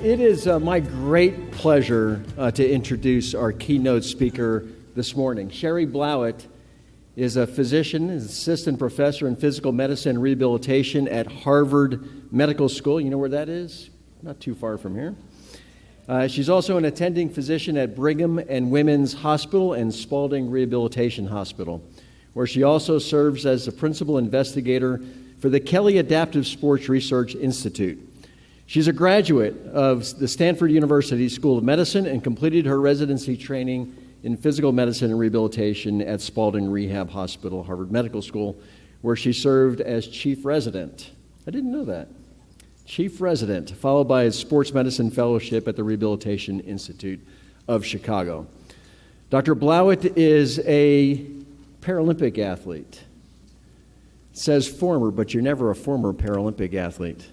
It is my great pleasure to introduce our keynote speaker this morning. Cheri Blauwet is a physician, is assistant professor in physical medicine and rehabilitation at Harvard Medical School. You know where that is? Not too far from here. She's also an attending physician at Brigham and Women's Hospital and Spaulding Rehabilitation Hospital, where she also serves as the principal investigator for the Kelly Adaptive Sports Research Institute. She's a graduate of the Stanford University School of Medicine and completed her residency training in physical medicine and rehabilitation at Spaulding Rehab Hospital, Harvard Medical School, where she served as chief resident. I didn't know that. Chief resident, followed by a sports medicine fellowship at the Rehabilitation Institute of Chicago. Dr. Blauwet is a Paralympic athlete. It says former, but you're never a former Paralympic athlete.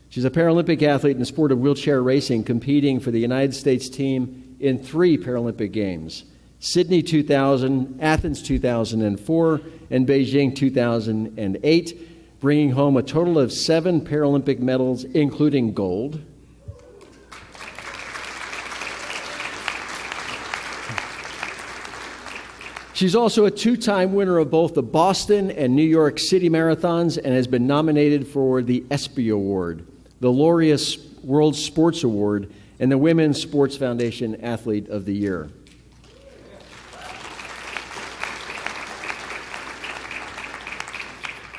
She's a Paralympic athlete in the sport of wheelchair racing, competing for the United States team in 3 Paralympic Games: Sydney 2000, Athens 2004, and Beijing 2008, bringing home a total of 7 Paralympic medals, including gold. She's also a 2-time winner of both the Boston and New York City marathons and has been nominated for the ESPY Award, the Laureus World Sports Award, and the Women's Sports Foundation Athlete of the Year.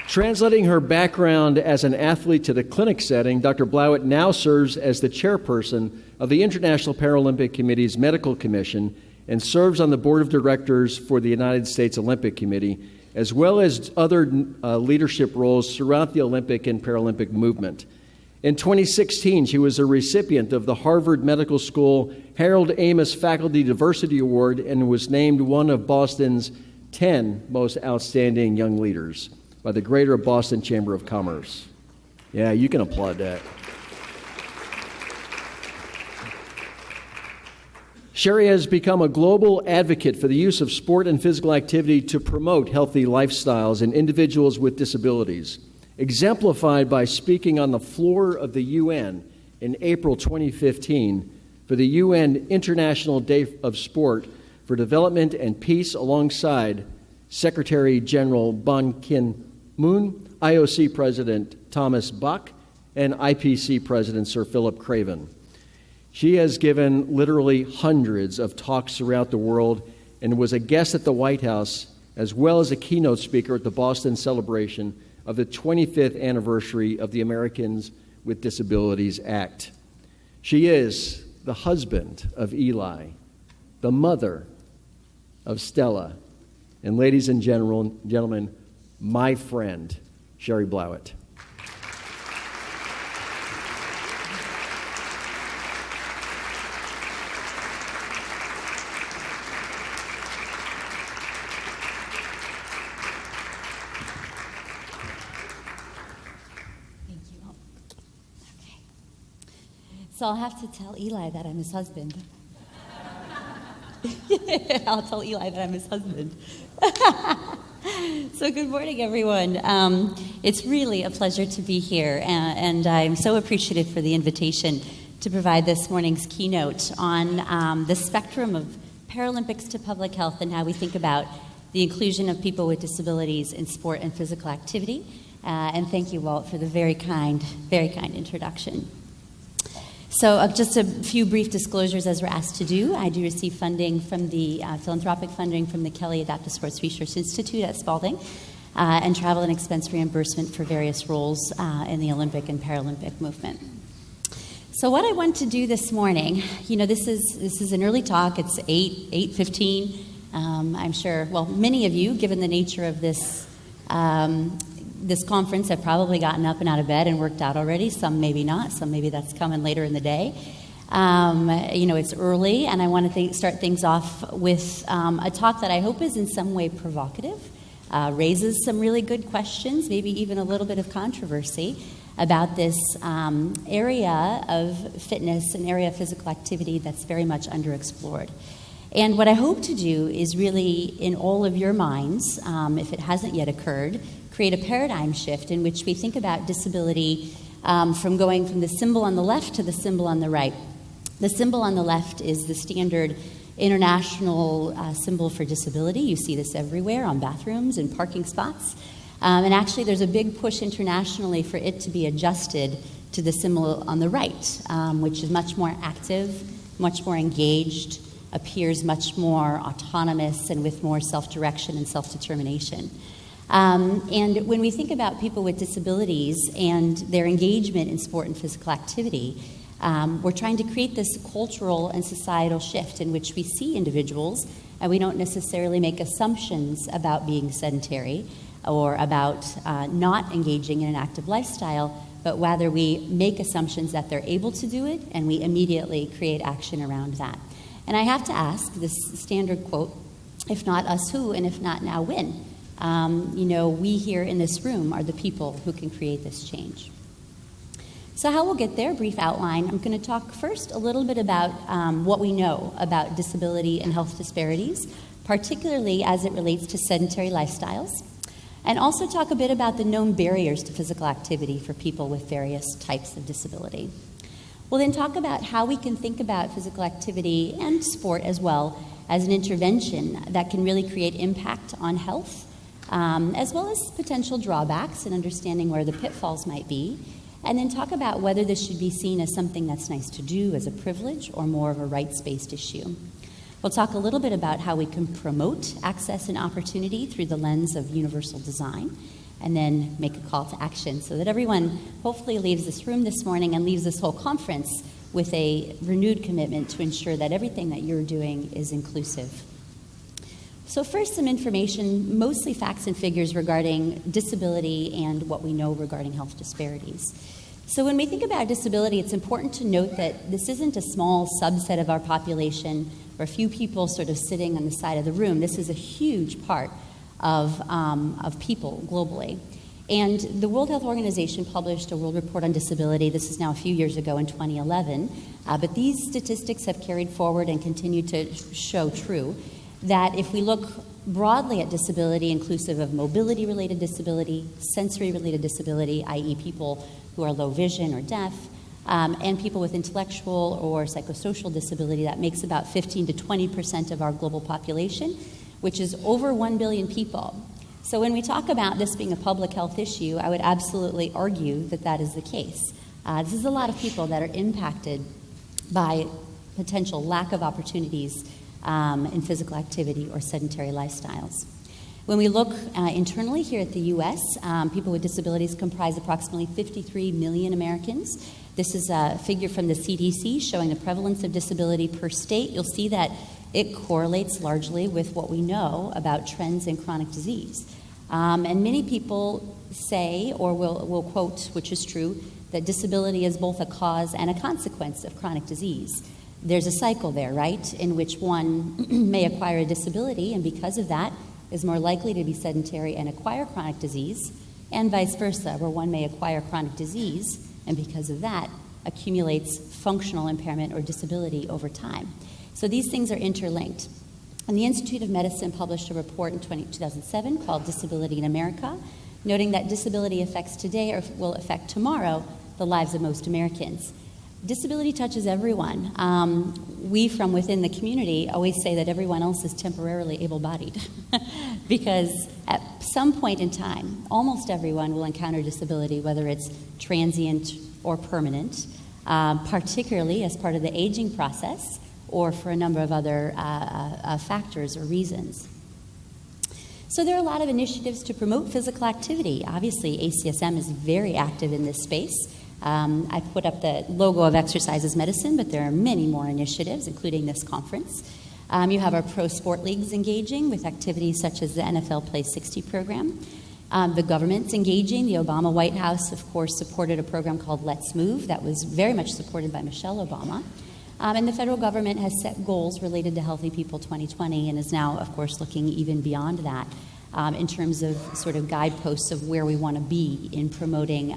Translating her background as an athlete to the clinic setting, Dr. Blauwet now serves as the chairperson of the International Paralympic Committee's Medical Commission and serves on the board of directors for the United States Olympic Committee, as well as other leadership roles throughout the Olympic and Paralympic movement. In 2016, she was a recipient of the Harvard Medical School Harold Amos Faculty Diversity Award and was named one of Boston's 10 most outstanding young leaders by the Greater Boston Chamber of Commerce. Yeah, you can applaud that. Cheri has become a global advocate for the use of sport and physical activity to promote healthy lifestyles in individuals with disabilities, exemplified by speaking on the floor of the UN in April 2015 for the UN International Day of Sport for Development and Peace alongside Secretary General Ban Ki-moon, IOC President Thomas Bach, and IPC President Sir Philip Craven. She has given literally hundreds of talks throughout the world and was a guest at the White House as well as a keynote speaker at the Boston celebration of the 25th anniversary of the Americans with Disabilities Act. She is the husband of Eli, the mother of Stella, and ladies and gentlemen, my friend, Cheri Blauwet. So I'll have to tell Eli that I'm his husband. I'll tell Eli that I'm his husband. So good morning, everyone. It's really a pleasure to be here, and I'm so appreciative for the invitation to provide this morning's keynote on the spectrum of Paralympics to public health and how we think about the inclusion of people with disabilities in sport and physical activity. And thank you, Walt, for the very kind introduction. So just a few brief disclosures as we're asked to do. I do receive funding from the philanthropic funding from the Kelly Adaptive Sports Research Institute at Spaulding and travel and expense reimbursement for various roles in the Olympic and Paralympic movement. So what I want to do this morning, this is an early talk. It's 8:15. I'm sure, many of you, given the nature of this conference, have probably gotten up and out of bed and worked out already. Some maybe not. Some maybe that's coming later in the day. It's early, and I want to start things off with a talk that I hope is in some way provocative, raises some really good questions, maybe even a little bit of controversy about this area of fitness, an area of physical activity that's very much underexplored. And what I hope to do is really, in all of your minds, if it hasn't yet occurred, create a paradigm shift in which we think about disability from going from the symbol on the left to the symbol on the right. The symbol on the left is the standard international symbol for disability. You see this everywhere on bathrooms and parking spots. And actually, there's a big push internationally for it to be adjusted to the symbol on the right, which is much more active, much more engaged, appears much more autonomous and with more self-direction and self-determination. And when we think about people with disabilities and their engagement in sport and physical activity, we're trying to create this cultural and societal shift in which we see individuals and we don't necessarily make assumptions about being sedentary or about not engaging in an active lifestyle, but rather we make assumptions that they're able to do it and we immediately create action around that. And I have to ask this standard quote, if not us who, and if not now when? We here in this room are the people who can create this change. So how we'll get there, brief outline. I'm going to talk first a little bit about what we know about disability and health disparities, particularly as it relates to sedentary lifestyles, and also talk a bit about the known barriers to physical activity for people with various types of disability. We'll then talk about how we can think about physical activity and sport as well as an intervention that can really create impact on health, as well as potential drawbacks and understanding where the pitfalls might be, and then talk about whether this should be seen as something that's nice to do, as a privilege, or more of a rights-based issue. We'll talk a little bit about how we can promote access and opportunity through the lens of universal design, and then make a call to action so that everyone hopefully leaves this room this morning and leaves this whole conference with a renewed commitment to ensure that everything that you're doing is inclusive. So first, some information, mostly facts and figures regarding disability and what we know regarding health disparities. So when we think about disability, it's important to note that this isn't a small subset of our population or a few people sort of sitting on the side of the room. This is a huge part of people globally. And the World Health Organization published a World Report on Disability. This is now a few years ago in 2011. But these statistics have carried forward and continue to show true that if we look broadly at disability, inclusive of mobility-related disability, sensory-related disability, i.e. people who are low vision or deaf, and people with intellectual or psychosocial disability, that makes about 15 to 20% of our global population, which is over 1 billion people. So when we talk about this being a public health issue, I would absolutely argue that that is the case. This is a lot of people that are impacted by potential lack of opportunities in physical activity or sedentary lifestyles. When we look internally here at the U.S., people with disabilities comprise approximately 53 million Americans. This is a figure from the CDC showing the prevalence of disability per state. You'll see that it correlates largely with what we know about trends in chronic disease. And many people say, or will quote, which is true, that disability is both a cause and a consequence of chronic disease. There's a cycle there, right, in which one may acquire a disability and because of that is more likely to be sedentary and acquire chronic disease, and vice versa, where one may acquire chronic disease and because of that accumulates functional impairment or disability over time. So these things are interlinked. And the Institute of Medicine published a report in 2007 called Disability in America, noting that disability affects today or will affect tomorrow the lives of most Americans. Disability touches everyone. We from within the community always say that everyone else is temporarily able-bodied because at some point in time, almost everyone will encounter disability, whether it's transient or permanent, particularly as part of the aging process or for a number of other factors or reasons. So there are a lot of initiatives to promote physical activity. Obviously, ACSM is very active in this space. I put up the logo of Exercises Medicine, but there are many more initiatives, including this conference. You have our pro sport leagues engaging with activities such as the NFL Play 60 program. The government's engaging. The Obama White House, of course, supported a program called Let's Move that was very much supported by Michelle Obama. And the federal government has set goals related to Healthy People 2020 and is now, of course, looking even beyond that in terms of sort of guideposts of where we want to be in promoting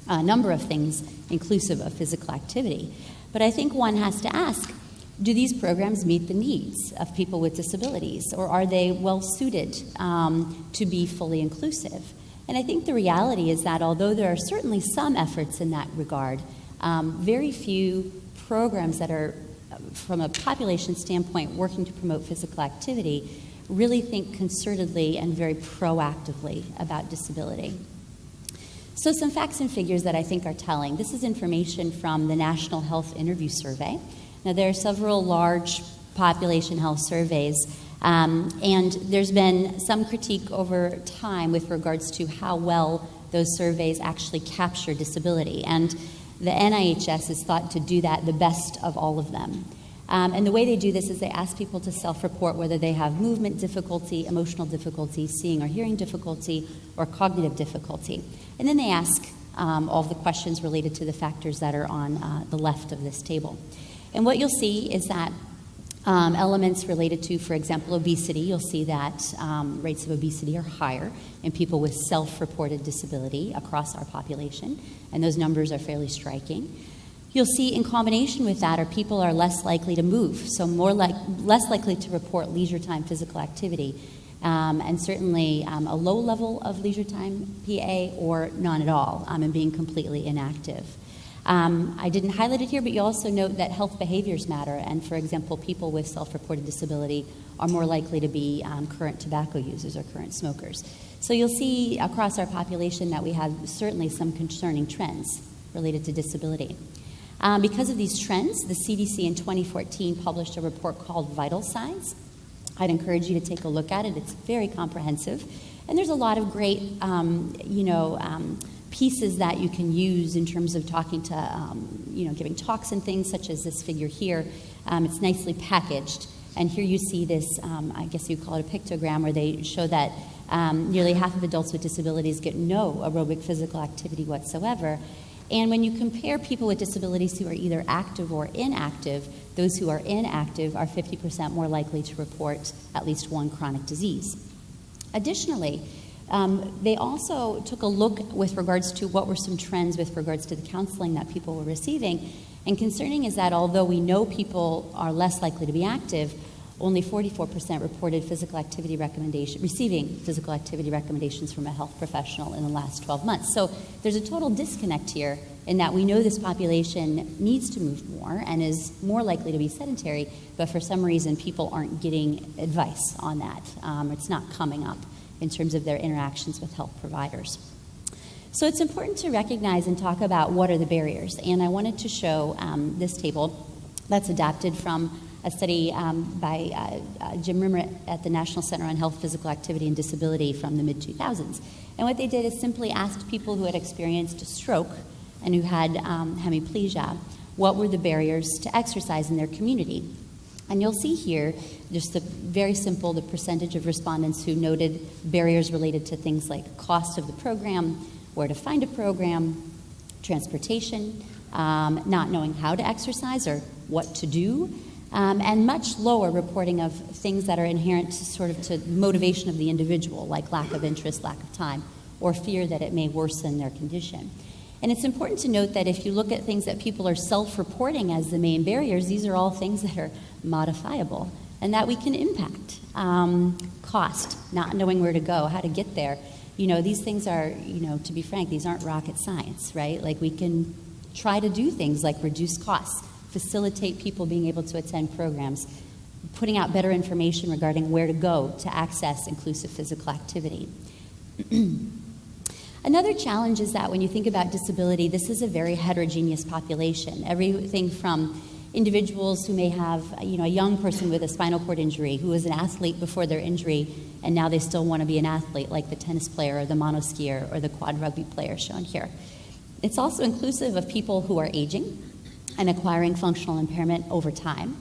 a number of things inclusive of physical activity. But I think one has to ask, do these programs meet the needs of people with disabilities, or are they well suited to be fully inclusive? And I think the reality is that although there are certainly some efforts in that regard, very few programs that are, from a population standpoint, working to promote physical activity really think concertedly and very proactively about disability. So some facts and figures that I think are telling. This is information from the National Health Interview Survey. Now, there are several large population health surveys, and there's been some critique over time with regards to how well those surveys actually capture disability. And the NIHS is thought to do that the best of all of them. And the way they do this is they ask people to self-report whether they have movement difficulty, emotional difficulty, seeing or hearing difficulty, or cognitive difficulty. And then they ask all of the questions related to the factors that are on the left of this table. And what you'll see is that elements related to, for example, obesity, you'll see that rates of obesity are higher in people with self-reported disability across our population, and those numbers are fairly striking. You'll see in combination with that people are less likely to move, so less likely to report leisure time physical activity, and certainly a low level of leisure time PA or none at all, and being completely inactive. I didn't highlight it here, but you also note that health behaviors matter, and for example, people with self-reported disability are more likely to be current tobacco users or current smokers. So you'll see across our population that we have certainly some concerning trends related to disability. Because of these trends, the CDC in 2014 published a report called Vital Signs. I'd encourage you to take a look at it. It's very comprehensive. And there's a lot of great, pieces that you can use in terms of talking to, giving talks and things such as this figure here. It's nicely packaged. And here you see this, I guess you call it a pictogram, where they show that nearly half of adults with disabilities get no aerobic physical activity whatsoever. And when you compare people with disabilities who are either active or inactive, those who are inactive are 50% more likely to report at least one chronic disease. Additionally, they also took a look with regards to what were some trends with regards to the counseling that people were receiving. And concerning is that although we know people are less likely to be active, only 44% reported receiving physical activity recommendations from a health professional in the last 12 months. So there's a total disconnect here in that we know this population needs to move more and is more likely to be sedentary, but for some reason people aren't getting advice on that. It's not coming up in terms of their interactions with health providers. So it's important to recognize and talk about what are the barriers. And I wanted to show this table that's adapted from a study by Jim Rimmer at the National Center on Health, Physical Activity, and Disability from the mid-2000s. And what they did is simply asked people who had experienced a stroke and who had hemiplegia, what were the barriers to exercise in their community? And you'll see here, just very simple, the percentage of respondents who noted barriers related to things like cost of the program, where to find a program, transportation, not knowing how to exercise or what to do, and much lower reporting of things that are inherent to sort of to motivation of the individual, like lack of interest, lack of time, or fear that it may worsen their condition. And it's important to note that if you look at things that people are self-reporting as the main barriers, these are all things that are modifiable and that we can impact. Cost, not knowing where to go, how to get there. These things are, to be frank, these aren't rocket science, right? Like we can try to do things like reduce costs, facilitate people being able to attend programs, putting out better information regarding where to go to access inclusive physical activity. Another challenge is that when you think about disability, this is a very heterogeneous population. Everything from individuals who may have, a young person with a spinal cord injury who was an athlete before their injury and now they still want to be an athlete, like the tennis player or the monoskier or the quad rugby player shown here. It's also inclusive of people who are aging and acquiring functional impairment over time.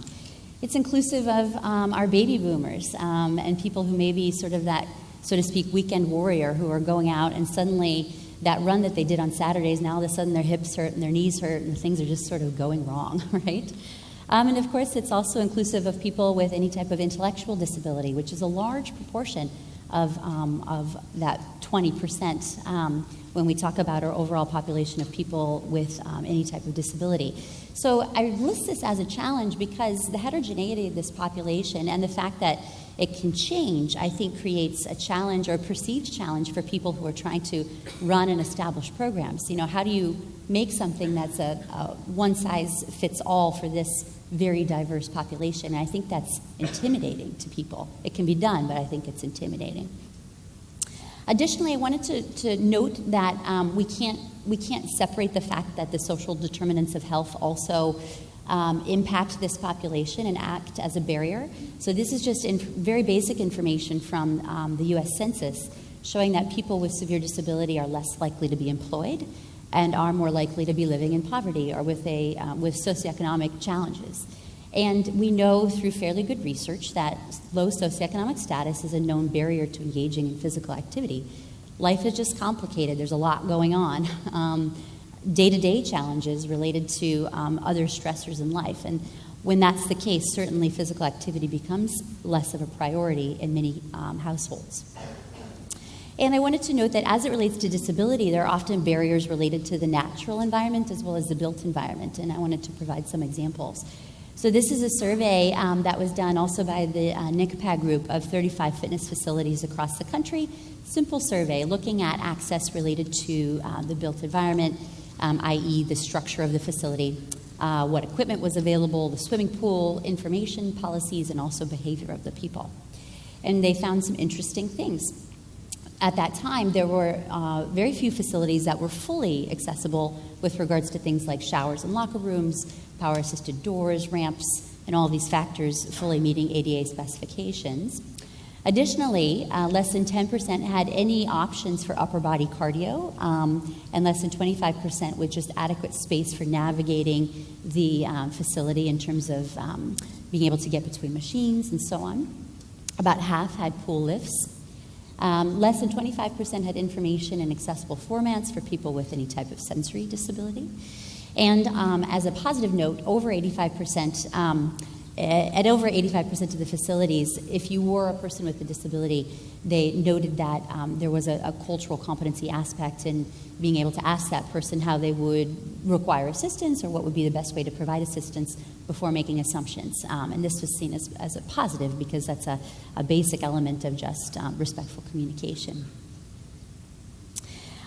It's inclusive of our baby boomers and people who may be sort of that, so to speak, weekend warrior who are going out and suddenly that run that they did on Saturdays, now all of a sudden their hips hurt and their knees hurt and things are just sort of going wrong, right? And of course, it's also inclusive of people with any type of intellectual disability, which is a large proportion of that 20% when we talk about our overall population of people with any type of disability. So I list this as a challenge because the heterogeneity of this population and the fact that it can change, I think creates a challenge or a perceived challenge for people who are trying to run and establish programs. You know, how do you make something that's a one-size-fits-all for this very diverse population? And I think that's intimidating to people. It can be done, but I think it's intimidating. Additionally, I wanted to note that we can't separate the fact that the social determinants of health also impact this population and act as a barrier. So this is just very basic information from the U.S. Census showing that people with severe disability are less likely to be employed and are more likely to be living in poverty or with socioeconomic challenges. And we know through fairly good research that low socioeconomic status is a known barrier to engaging in physical activity. Life is just complicated. There's a lot going on. Day-to-day challenges related to other stressors in life. And when that's the case, certainly physical activity becomes less of a priority in many households. And I wanted to note that as it relates to disability, there are often barriers related to the natural environment as well as the built environment, and I wanted to provide some examples. So this is a survey that was done also by the NCPA group of 35 fitness facilities across the country. Simple survey looking at access related to the built environment, i.e. the structure of the facility, what equipment was available, the swimming pool, information, policies, and also behavior of the people. And they found some interesting things. At that time, there were very few facilities that were fully accessible with regards to things like showers and locker rooms, power-assisted doors, ramps, and all these factors fully meeting ADA specifications. Additionally, less than 10% had any options for upper body cardio, and less than 25% with just adequate space for navigating the facility in terms of being able to get between machines and so on. About half had pool lifts. Less than 25% had information in accessible formats for people with any type of sensory disability. And as a positive note, over 85%, at over 85% of the facilities, if you were a person with a disability, they noted that there was a cultural competency aspect in being able to ask that person how they would require assistance or what would be the best way to provide assistance before making assumptions. And this was seen as a positive because that's a basic element of just respectful communication.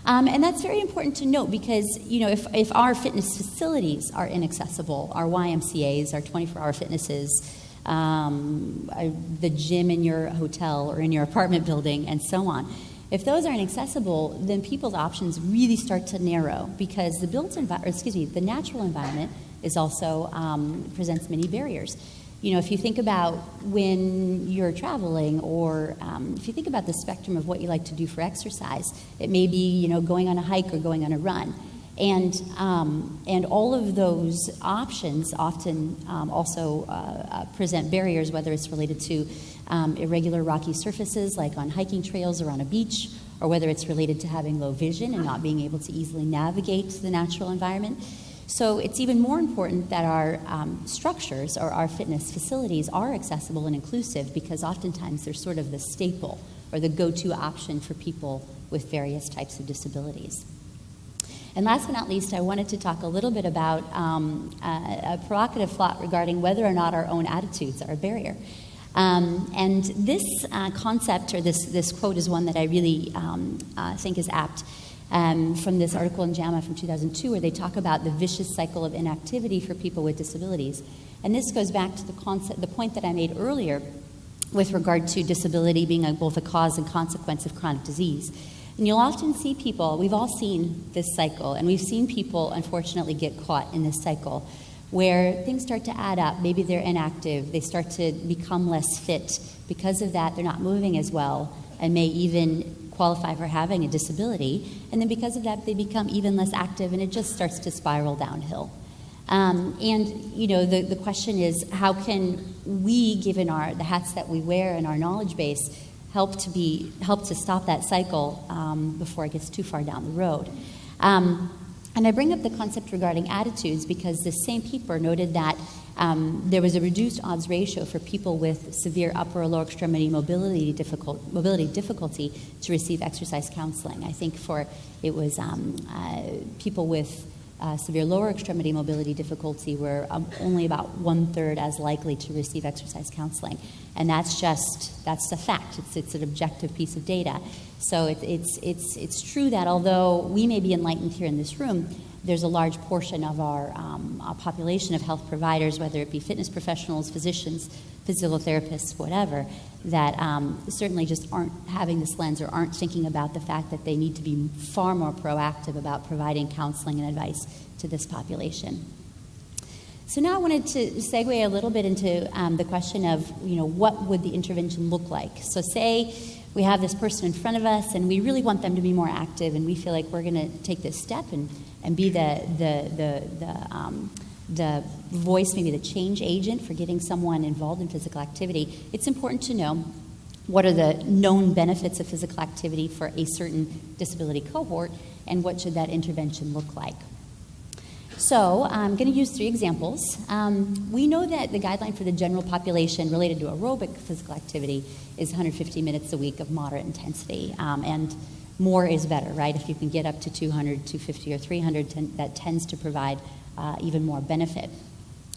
And that's very important to note because, you know, if our fitness facilities are inaccessible, our YMCAs, our 24-hour fitnesses, the gym in your hotel or in your apartment building, and so on, if those aren't accessible, then people's options really start to narrow because the natural environment is also presents many barriers. You know, if you think about when you're traveling or if you think about the spectrum of what you like to do for exercise, it may be, you know, going on a hike or going on a run. And all of those options often also present barriers, whether it's related to irregular rocky surfaces like on hiking trails or on a beach, or whether it's related to having low vision and not being able to easily navigate the natural environment. So it's even more important that our structures or our fitness facilities are accessible and inclusive because oftentimes they're sort of the staple or the go-to option for people with various types of disabilities. And last but not least, I wanted to talk a little bit about a provocative thought regarding whether or not our own attitudes are a barrier. And this concept or this quote is one that I really think is apt. From this article in JAMA from 2002 where they talk about the vicious cycle of inactivity for people with disabilities. And this goes back to the point that I made earlier with regard to disability being both a cause and consequence of chronic disease. And you'll often see people, we've all seen this cycle, and we've seen people unfortunately get caught in this cycle where things start to add up. Maybe they're inactive, they start to become less fit. Because of that, they're not moving as well and may even qualify for having a disability, and then because of that they become even less active and it just starts to spiral downhill. And you know, the question is, how can we, given the hats that we wear and our knowledge base, help to stop that cycle before it gets too far down the road? And I bring up the concept regarding attitudes because the same paper noted that there was a reduced odds ratio for people with severe upper or lower extremity mobility difficulty to receive exercise counseling. I think it was people with severe lower extremity mobility difficulty were only about 1/3 as likely to receive exercise counseling. And that's a fact. It's an objective piece of data. So it's true that although we may be enlightened here in this room, there's a large portion of our population of health providers, whether it be fitness professionals, physicians, physical therapists, whatever, that certainly just aren't having this lens or aren't thinking about the fact that they need to be far more proactive about providing counseling and advice to this population. So now I wanted to segue a little bit into the question of, what would the intervention look like? So say we have this person in front of us and we really want them to be more active, and we feel like we're going to take this step and be the voice, maybe the change agent for getting someone involved in physical activity. It's important to know what are the known benefits of physical activity for a certain disability cohort, and what should that intervention look like. So I'm going to use 3 examples. We know that the guideline for the general population related to aerobic physical activity is 150 minutes a week of moderate intensity, and more is better, right? If you can get up to 200, 250, or 300, that tends to provide even more benefit.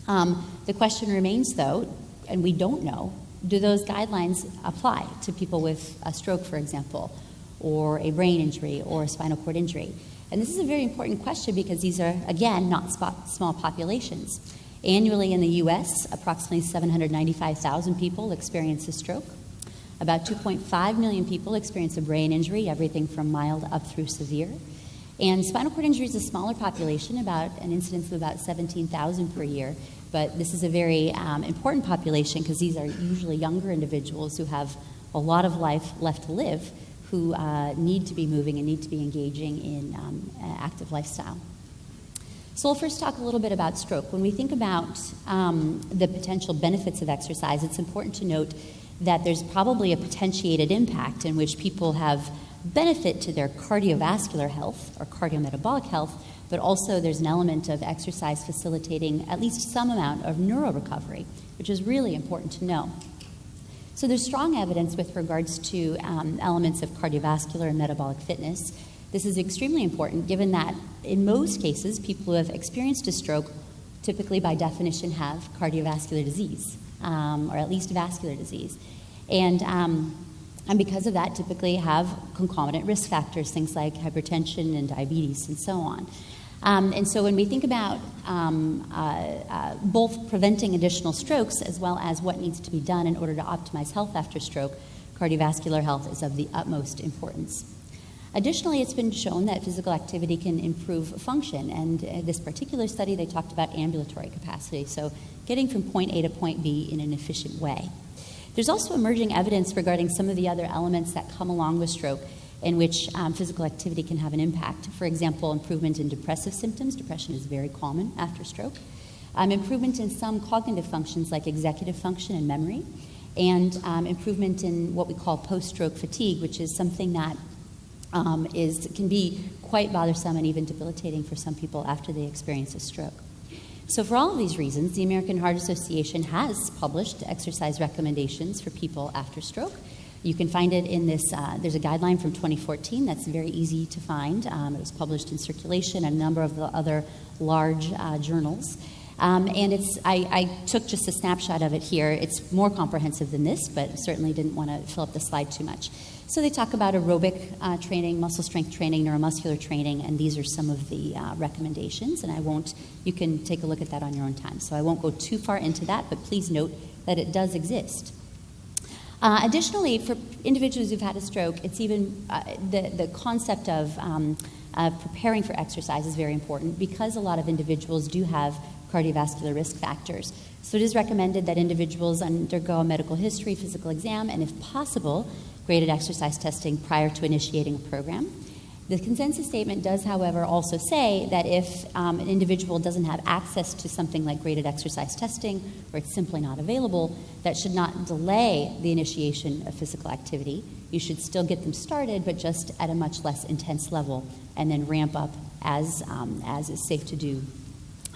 The question remains, though, and we don't know, do those guidelines apply to people with a stroke, for example, or a brain injury, or a spinal cord injury? And this is a very important question because these are, again, not small populations. Annually in the U.S., approximately 795,000 people experience a stroke. About 2.5 million people experience a brain injury, everything from mild up through severe. And spinal cord injury is a smaller population, about an incidence of about 17,000 per year. But this is a very important population because these are usually younger individuals who have a lot of life left to live, who need to be moving and need to be engaging in an active lifestyle. So we'll first talk a little bit about stroke. When we think about the potential benefits of exercise, it's important to note that there's probably a potentiated impact in which people have benefit to their cardiovascular health or cardiometabolic health, but also there's an element of exercise facilitating at least some amount of neurorecovery, which is really important to know. So there's strong evidence with regards to elements of cardiovascular and metabolic fitness. This is extremely important given that in most cases, people who have experienced a stroke typically by definition have cardiovascular disease, or at least vascular disease. And because of that, typically have concomitant risk factors, things like hypertension and diabetes and so on. And so when we think about both preventing additional strokes as well as what needs to be done in order to optimize health after stroke, cardiovascular health is of the utmost importance. Additionally, it's been shown that physical activity can improve function, and in this particular study they talked about ambulatory capacity, so getting from point A to point B in an efficient way. There's also emerging evidence regarding some of the other elements that come along with stroke in which physical activity can have an impact. For example, improvement in depressive symptoms. Depression is very common after stroke. Improvement in some cognitive functions like executive function and memory, and improvement in what we call post-stroke fatigue, which is something that can be quite bothersome and even debilitating for some people after they experience a stroke. So for all of these reasons, the American Heart Association has published exercise recommendations for people after stroke. You can find it in this, there's a guideline from 2014 that's very easy to find. It was published in Circulation and a number of the other large journals. And I took just a snapshot of it here. It's more comprehensive than this, but certainly didn't want to fill up the slide too much. So they talk about aerobic training, muscle strength training, neuromuscular training, and these are some of the recommendations, and you can take a look at that on your own time. So I won't go too far into that, but please note that it does exist. Additionally, for individuals who've had a stroke, it's even the concept of preparing for exercise is very important because a lot of individuals do have cardiovascular risk factors. So it is recommended that individuals undergo a medical history, physical exam, and if possible, graded exercise testing prior to initiating a program. The consensus statement does, however, also say that if an individual doesn't have access to something like graded exercise testing, or it's simply not available, that should not delay the initiation of physical activity. You should still get them started, but just at a much less intense level, and then ramp up as is safe to do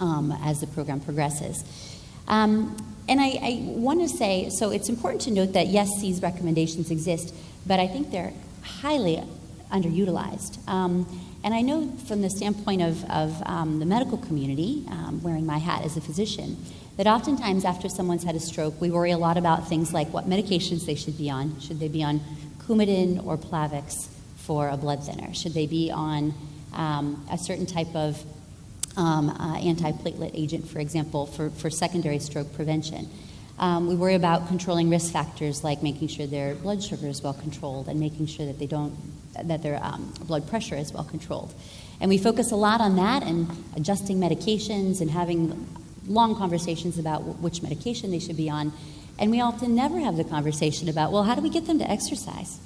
as the program progresses. And I want to say, so it's important to note that yes, these recommendations exist, but I think they're highly underutilized. And I know from the standpoint of the medical community, wearing my hat as a physician, that oftentimes after someone's had a stroke, we worry a lot about things like what medications they should be on. Should they be on Coumadin or Plavix for a blood thinner? Should they be on a certain type of antiplatelet agent, for example, for secondary stroke prevention? We worry about controlling risk factors like making sure their blood sugar is well controlled and making sure that their blood pressure is well controlled. And we focus a lot on that and adjusting medications and having long conversations about which medication they should be on. And we often never have the conversation about, well, how do we get them to exercise?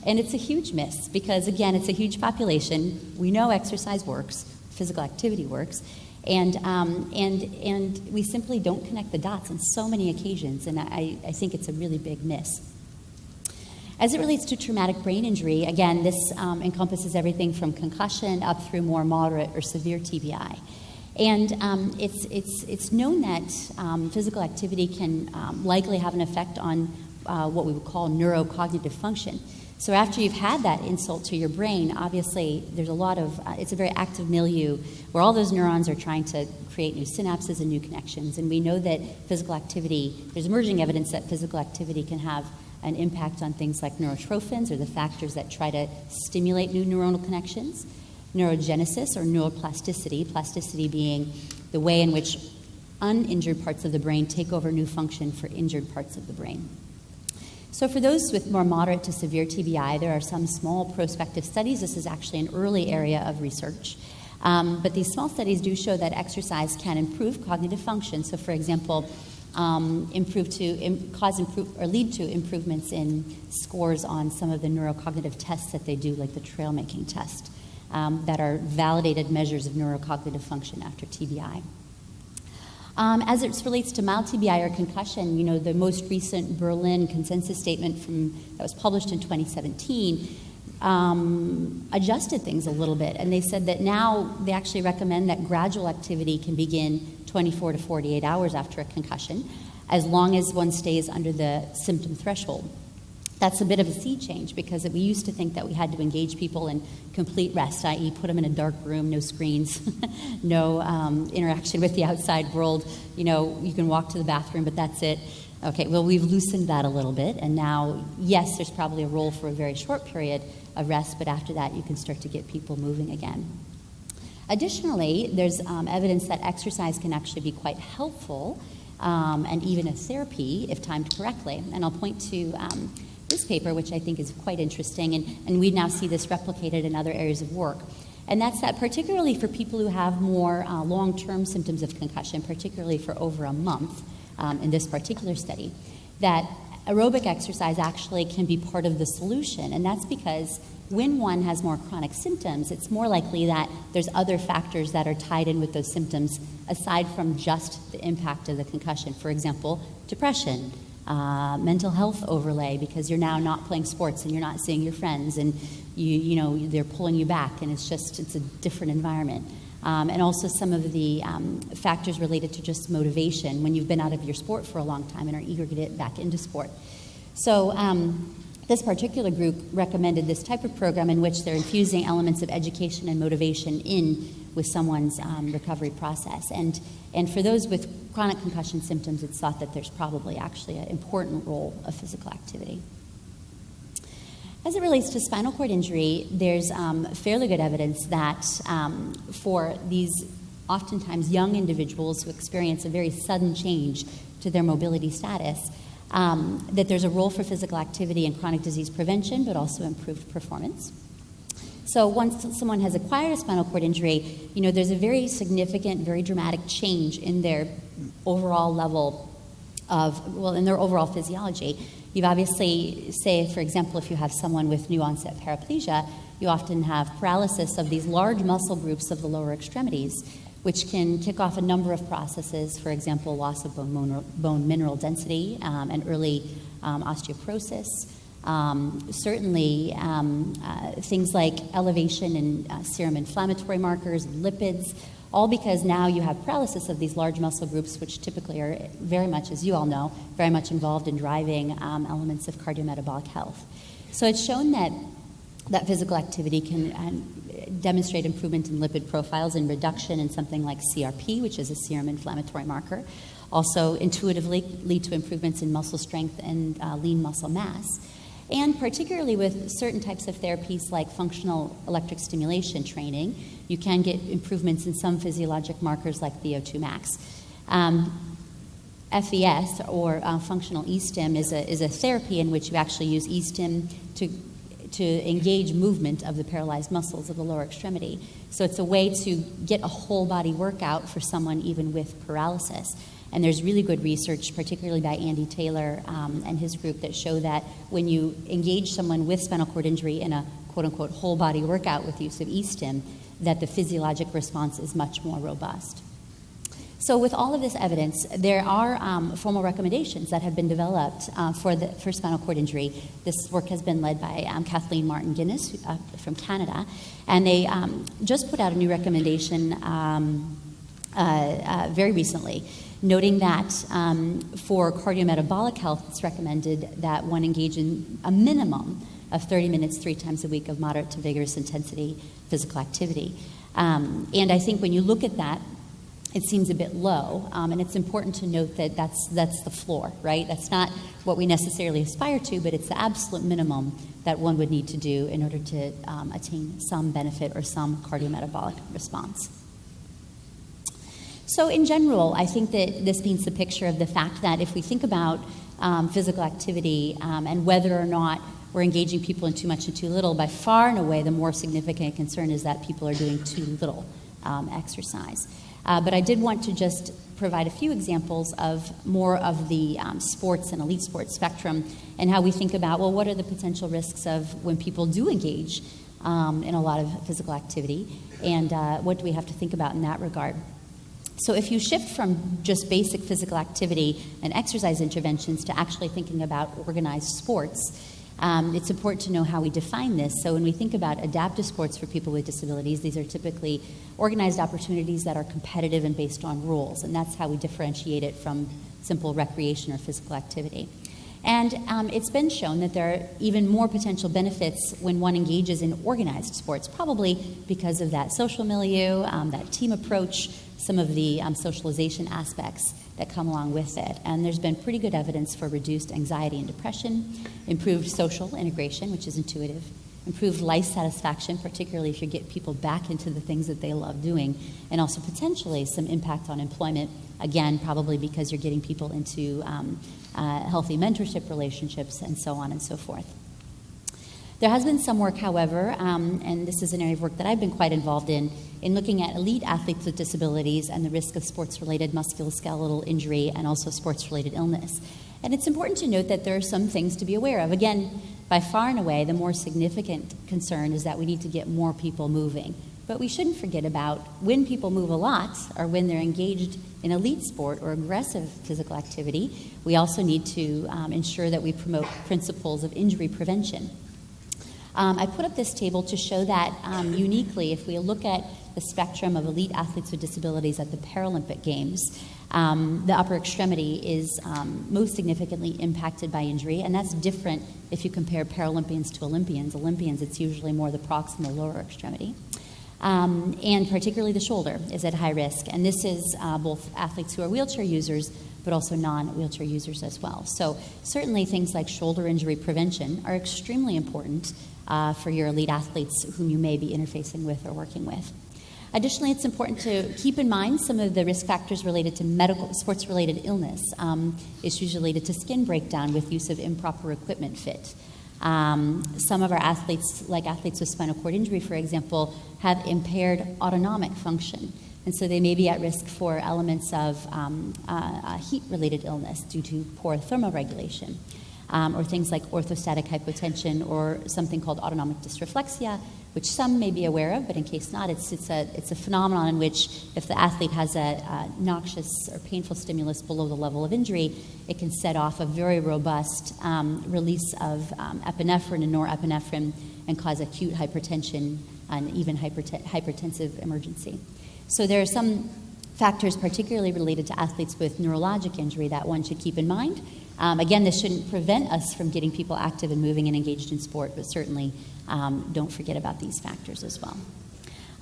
And it's a huge miss because, again, it's a huge population. We know exercise works, physical activity works, and we simply don't connect the dots on so many occasions, and I think it's a really big miss. As it relates to traumatic brain injury, again, this encompasses everything from concussion up through more moderate or severe TBI. And it's known that physical activity can likely have an effect on what we would call neurocognitive function. So after you've had that insult to your brain, obviously there's a lot of, it's a very active milieu where all those neurons are trying to create new synapses and new connections. And we know that physical activity, there's emerging evidence that physical activity can have an impact on things like neurotrophins, or the factors that try to stimulate new neuronal connections, neurogenesis or neuroplasticity, plasticity being the way in which uninjured parts of the brain take over new function for injured parts of the brain. So for those with more moderate to severe TBI, there are some small prospective studies. This is actually an early area of research. But these small studies do show that exercise can improve cognitive function. So for example, lead to improvements in scores on some of the neurocognitive tests that they do, like the trail making test, that are validated measures of neurocognitive function after TBI. As it relates to mild TBI or concussion, the most recent Berlin consensus statement that was published in 2017 adjusted things a little bit, and they said that now they actually recommend that gradual activity can begin 24 to 48 hours after a concussion, as long as one stays under the symptom threshold. That's a bit of a sea change because we used to think that we had to engage people in complete rest, i.e. put them in a dark room, no screens, no interaction with the outside world. You can walk to the bathroom, but that's it. Okay, well, we've loosened that a little bit, and now, yes, there's probably a role for a very short period of rest, but after that, you can start to get people moving again. Additionally, there's evidence that exercise can actually be quite helpful and even a therapy if timed correctly. And I'll point to this paper, which I think is quite interesting, and we now see this replicated in other areas of work. And that's that particularly for people who have more long-term symptoms of concussion, particularly for over a month in this particular study, that aerobic exercise actually can be part of the solution. And that's because when one has more chronic symptoms, it's more likely that there's other factors that are tied in with those symptoms aside from just the impact of the concussion. For example, depression, mental health overlay because you're now not playing sports and you're not seeing your friends and they're pulling you back and it's a different environment. And also some of the factors related to just motivation when you've been out of your sport for a long time and are eager to get back into sport. So this particular group recommended this type of program in which they're infusing elements of education and motivation in with someone's recovery process. And for those with chronic concussion symptoms, it's thought that there's probably actually an important role of physical activity. As it relates to spinal cord injury, there's fairly good evidence that for these oftentimes young individuals who experience a very sudden change to their mobility status, that there's a role for physical activity in chronic disease prevention, but also improved performance. So once someone has acquired a spinal cord injury, there's a very significant, very dramatic change in their overall level in their overall physiology. You've obviously, say, for example, if you have someone with new onset paraplegia, you often have paralysis of these large muscle groups of the lower extremities, which can kick off a number of processes, for example, loss of bone mineral density and early osteoporosis. Certainly, things like elevation in serum inflammatory markers, lipids, all because now you have paralysis of these large muscle groups, which typically are very much, as you all know, very much involved in driving elements of cardiometabolic health. So it's shown that physical activity can demonstrate improvement in lipid profiles and reduction in something like CRP, which is a serum inflammatory marker. also intuitively lead to improvements in muscle strength and lean muscle mass. And particularly with certain types of therapies like functional electric stimulation training, you can get improvements in some physiologic markers like VO2 max. FES, or functional e-stim, is a therapy in which you actually use e-stim to engage movement of the paralyzed muscles of the lower extremity. So it's a way to get a whole body workout for someone even with paralysis. And there's really good research, particularly by Andy Taylor and his group, that show that when you engage someone with spinal cord injury in a quote-unquote whole body workout with use of e-stim, that the physiologic response is much more robust. So with all of this evidence, there are formal recommendations that have been developed for spinal cord injury. This work has been led by Kathleen Martin-Guinness from Canada, and they just put out a new recommendation very recently, noting that for cardiometabolic health, it's recommended that one engage in a minimum of 30 minutes 3 times a week of moderate to vigorous intensity physical activity. And I think when you look at that, it seems a bit low, and it's important to note that that's the floor, right? That's not what we necessarily aspire to, but it's the absolute minimum that one would need to do in order to attain some benefit or some cardiometabolic response. So in general, I think that this paints the picture of the fact that if we think about physical activity and whether or not we're engaging people in too much and too little, by far and away the more significant concern is that people are doing too little exercise. But I did want to just provide a few examples of more of the sports and elite sports spectrum and how we think about, well, what are the potential risks of when people do engage in a lot of physical activity, and what do we have to think about in that regard? So if you shift from just basic physical activity and exercise interventions to actually thinking about organized sports, it's important to know how we define this. So when we think about adaptive sports for people with disabilities, these are typically organized opportunities that are competitive and based on rules, and that's how we differentiate it from simple recreation or physical activity. And it's been shown that there are even more potential benefits when one engages in organized sports, probably because of that social milieu, that team approach, some of the socialization aspects that come along with it. And there's been pretty good evidence for reduced anxiety and depression, improved social integration, which is intuitive, improved life satisfaction, particularly if you get people back into the things that they love doing, and also potentially some impact on employment, again, probably because you're getting people into healthy mentorship relationships and so on and so forth. There has been some work, however, and this is an area of work that I've been quite involved in looking at elite athletes with disabilities and the risk of sports-related musculoskeletal injury and also sports-related illness. And it's important to note that there are some things to be aware of. Again, by far and away, the more significant concern is that we need to get more people moving. But we shouldn't forget about when people move a lot or when they're engaged in elite sport or aggressive physical activity, we also need to ensure that we promote principles of injury prevention. I put up this table to show that uniquely, if we look at the spectrum of elite athletes with disabilities at the Paralympic Games, the upper extremity is most significantly impacted by injury, and that's different if you compare Paralympians to Olympians. Olympians, it's usually more the proximal lower extremity. And particularly the shoulder is at high risk, and this is both athletes who are wheelchair users but also non-wheelchair users as well. So certainly things like shoulder injury prevention are extremely important for your elite athletes whom you may be interfacing with or working with. Additionally, it's important to keep in mind some of the risk factors related to medical sports-related illness, issues related to skin breakdown with use of improper equipment fit. Some of our athletes, like athletes with spinal cord injury, for example, have impaired autonomic function. And so they may be at risk for elements of heat-related illness due to poor thermoregulation, or things like orthostatic hypotension or something called autonomic dysreflexia, which some may be aware of, but in case not, it's a phenomenon in which if the athlete has a noxious or painful stimulus below the level of injury, it can set off a very robust release of epinephrine and norepinephrine and cause acute hypertension and even hypertensive emergency. So there are some factors particularly related to athletes with neurologic injury that one should keep in mind. Again, this shouldn't prevent us from getting people active and moving and engaged in sport, but certainly don't forget about these factors as well.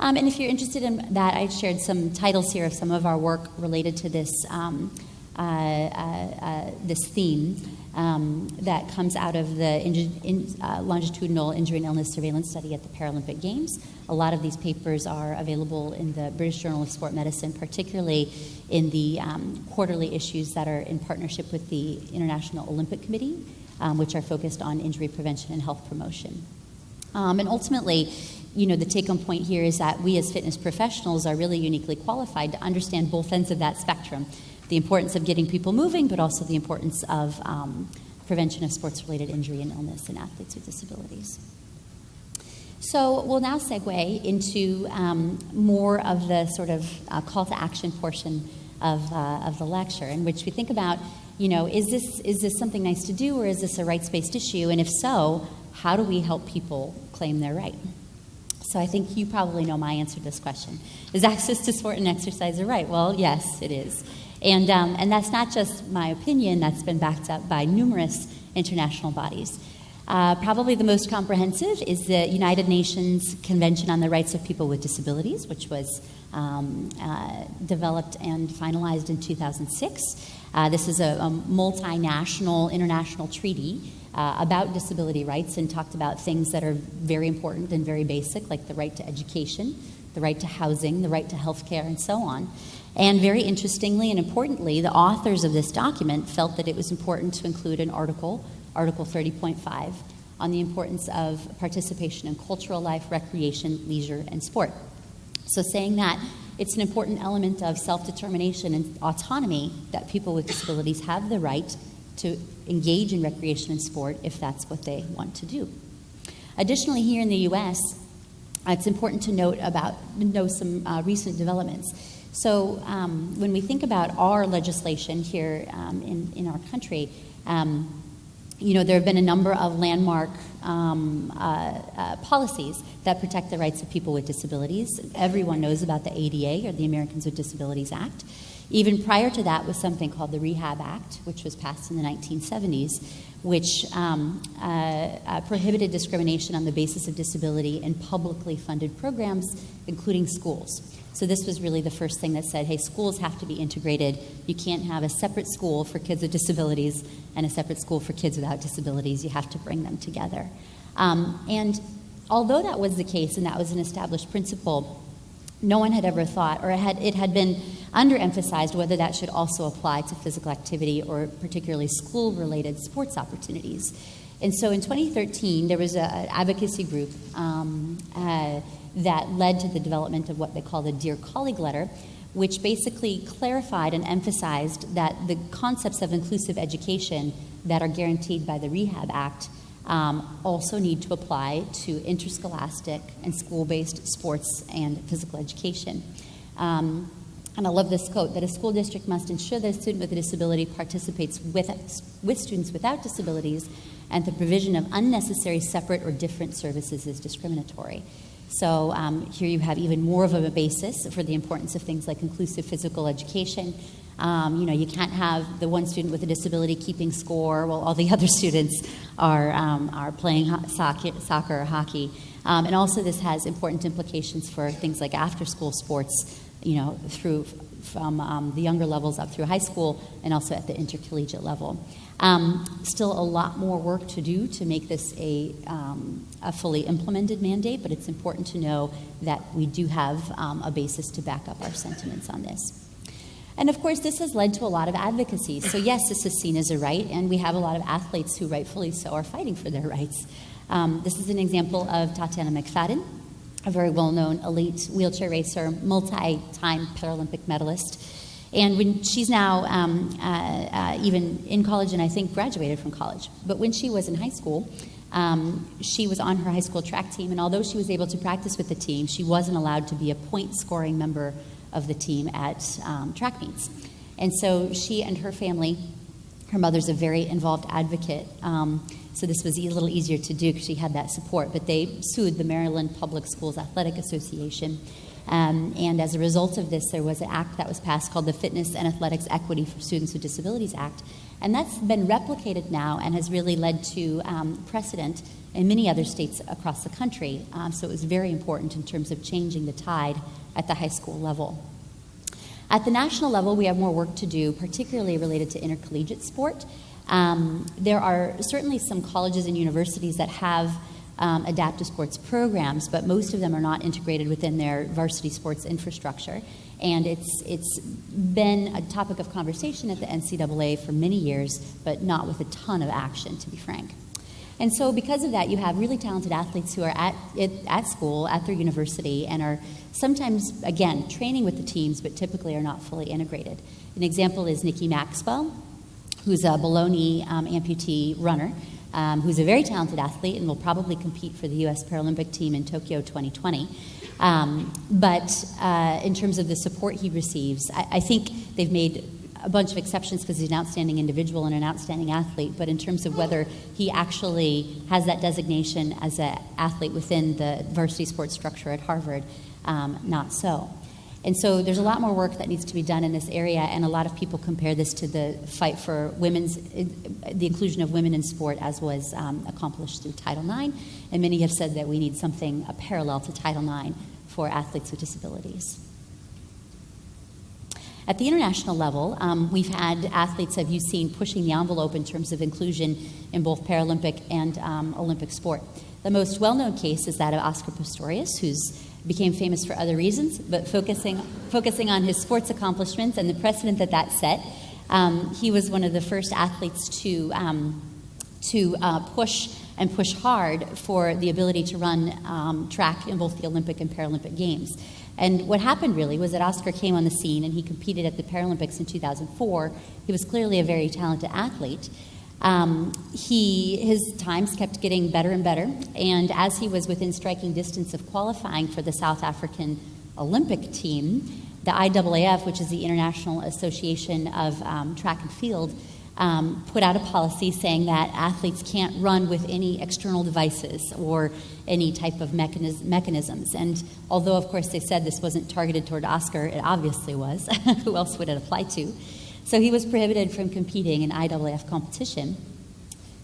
And if you're interested in that, I shared some titles here of some of our work related to this this theme that comes out of the longitudinal injury and illness surveillance study at the Paralympic Games. A lot of these papers are available in the British Journal of Sport Medicine, particularly in the quarterly issues that are in partnership with the International Olympic Committee, which are focused on injury prevention and health promotion. And ultimately, the take-home point here is that we as fitness professionals are really uniquely qualified to understand both ends of that spectrum, the importance of getting people moving, but also the importance of prevention of sports-related injury and illness in athletes with disabilities. So we'll now segue into more of the sort of call to action portion of the lecture, in which we think about, is this something nice to do, or is this a rights-based issue? And if so, how do we help people claim their right? So I think you probably know my answer to this question. Is access to sport and exercise a right? Well, yes, it is. And that's not just my opinion, that's been backed up by numerous international bodies. Probably the most comprehensive is the United Nations Convention on the Rights of People with Disabilities, which was developed and finalized in 2006. This is a multinational, international treaty about disability rights, and talked about things that are very important and very basic, like the right to education, the right to housing, the right to health care, and so on. And very interestingly and importantly, the authors of this document felt that it was important to include an Article 30.5, on the importance of participation in cultural life, recreation, leisure, and sport. So saying that it's an important element of self-determination and autonomy that people with disabilities have the right to engage in recreation and sport if that's what they want to do. Additionally, here in the U.S., it's important to know some recent developments. So when we think about our legislation here in our country, there have been a number of landmark policies that protect the rights of people with disabilities. Everyone knows about the ADA, or the Americans with Disabilities Act. Even prior to that was something called the Rehab Act, which was passed in the 1970s, which prohibited discrimination on the basis of disability in publicly funded programs, including schools. So this was really the first thing that said, hey, schools have to be integrated. You can't have a separate school for kids with disabilities and a separate school for kids without disabilities. You have to bring them together. And although that was the case and that was an established principle, no one had ever thought, or it had been underemphasized, whether that should also apply to physical activity or particularly school-related sports opportunities. And so in 2013, there was an advocacy group that led to the development of what they call the Dear Colleague Letter, which basically clarified and emphasized that the concepts of inclusive education that are guaranteed by the Rehab Act also need to apply to interscholastic and school-based sports and physical education. And I love this quote, that a school district must ensure that a student with a disability participates with students without disabilities, and the provision of unnecessary separate or different services is discriminatory. So here you have even more of a basis for the importance of things like inclusive physical education. You can't have the one student with a disability keeping score while all the other students are playing soccer or hockey. And also this has important implications for things like after-school sports, from the younger levels up through high school and also at the intercollegiate level. Still a lot more work to do to make this a fully implemented mandate, but it's important to know that we do have a basis to back up our sentiments on this. And of course, this has led to a lot of advocacy. So yes, this is seen as a right, and we have a lot of athletes who rightfully so are fighting for their rights. This is an example of Tatiana McFadden, a very well-known elite wheelchair racer, multi-time Paralympic medalist. And when she's now even in college, and I think graduated from college. But when she was in high school, she was on her high school track team, and although she was able to practice with the team, she wasn't allowed to be a point-scoring member of the team at track meets. And so she and her family, her mother's a very involved advocate, so this was a little easier to do because she had that support, but they sued the Maryland Public Schools Athletic Association. And as a result of this, there was an act that was passed called the Fitness and Athletics Equity for Students with Disabilities Act. And that's been replicated now and has really led to precedent in many other states across the country. So it was very important in terms of changing the tide at the high school level. At the national level, we have more work to do, particularly related to intercollegiate sport. There are certainly some colleges and universities that have adaptive sports programs, but most of them are not integrated within their varsity sports infrastructure. And it's been a topic of conversation at the NCAA for many years, but not with a ton of action, to be frank. And so because of that, you have really talented athletes who are at school, at their university, and are sometimes, again, training with the teams, but typically are not fully integrated. An example is Nikki Maxwell, who's a below knee amputee runner, who's a very talented athlete and will probably compete for the U.S. Paralympic team in Tokyo 2020. But in terms of the support he receives, I think they've made a bunch of exceptions because he's an outstanding individual and an outstanding athlete, but in terms of whether he actually has that designation as an athlete within the varsity sports structure at Harvard, not so. And so there's a lot more work that needs to be done in this area, and a lot of people compare this to the fight for the inclusion of women in sport as was accomplished through Title IX, and many have said that we need something, a parallel to Title IX for athletes with disabilities. At the international level, we've had athletes, have you seen, pushing the envelope in terms of inclusion in both Paralympic and Olympic sport. The most well-known case is that of Oscar Pistorius, who became famous for other reasons, but focusing on his sports accomplishments and the precedent that set. He was one of the first athletes to push hard for the ability to run track in both the Olympic and Paralympic Games. And what happened really was that Oscar came on the scene and he competed at the Paralympics in 2004. He was clearly a very talented athlete. His times kept getting better and better, and as he was within striking distance of qualifying for the South African Olympic team, the IAAF, which is the International Association of Track and Field, put out a policy saying that athletes can't run with any external devices or any type of mechanisms. And although, of course, they said this wasn't targeted toward Oscar, it obviously was. Who else would it apply to? So he was prohibited from competing in IAAF competition.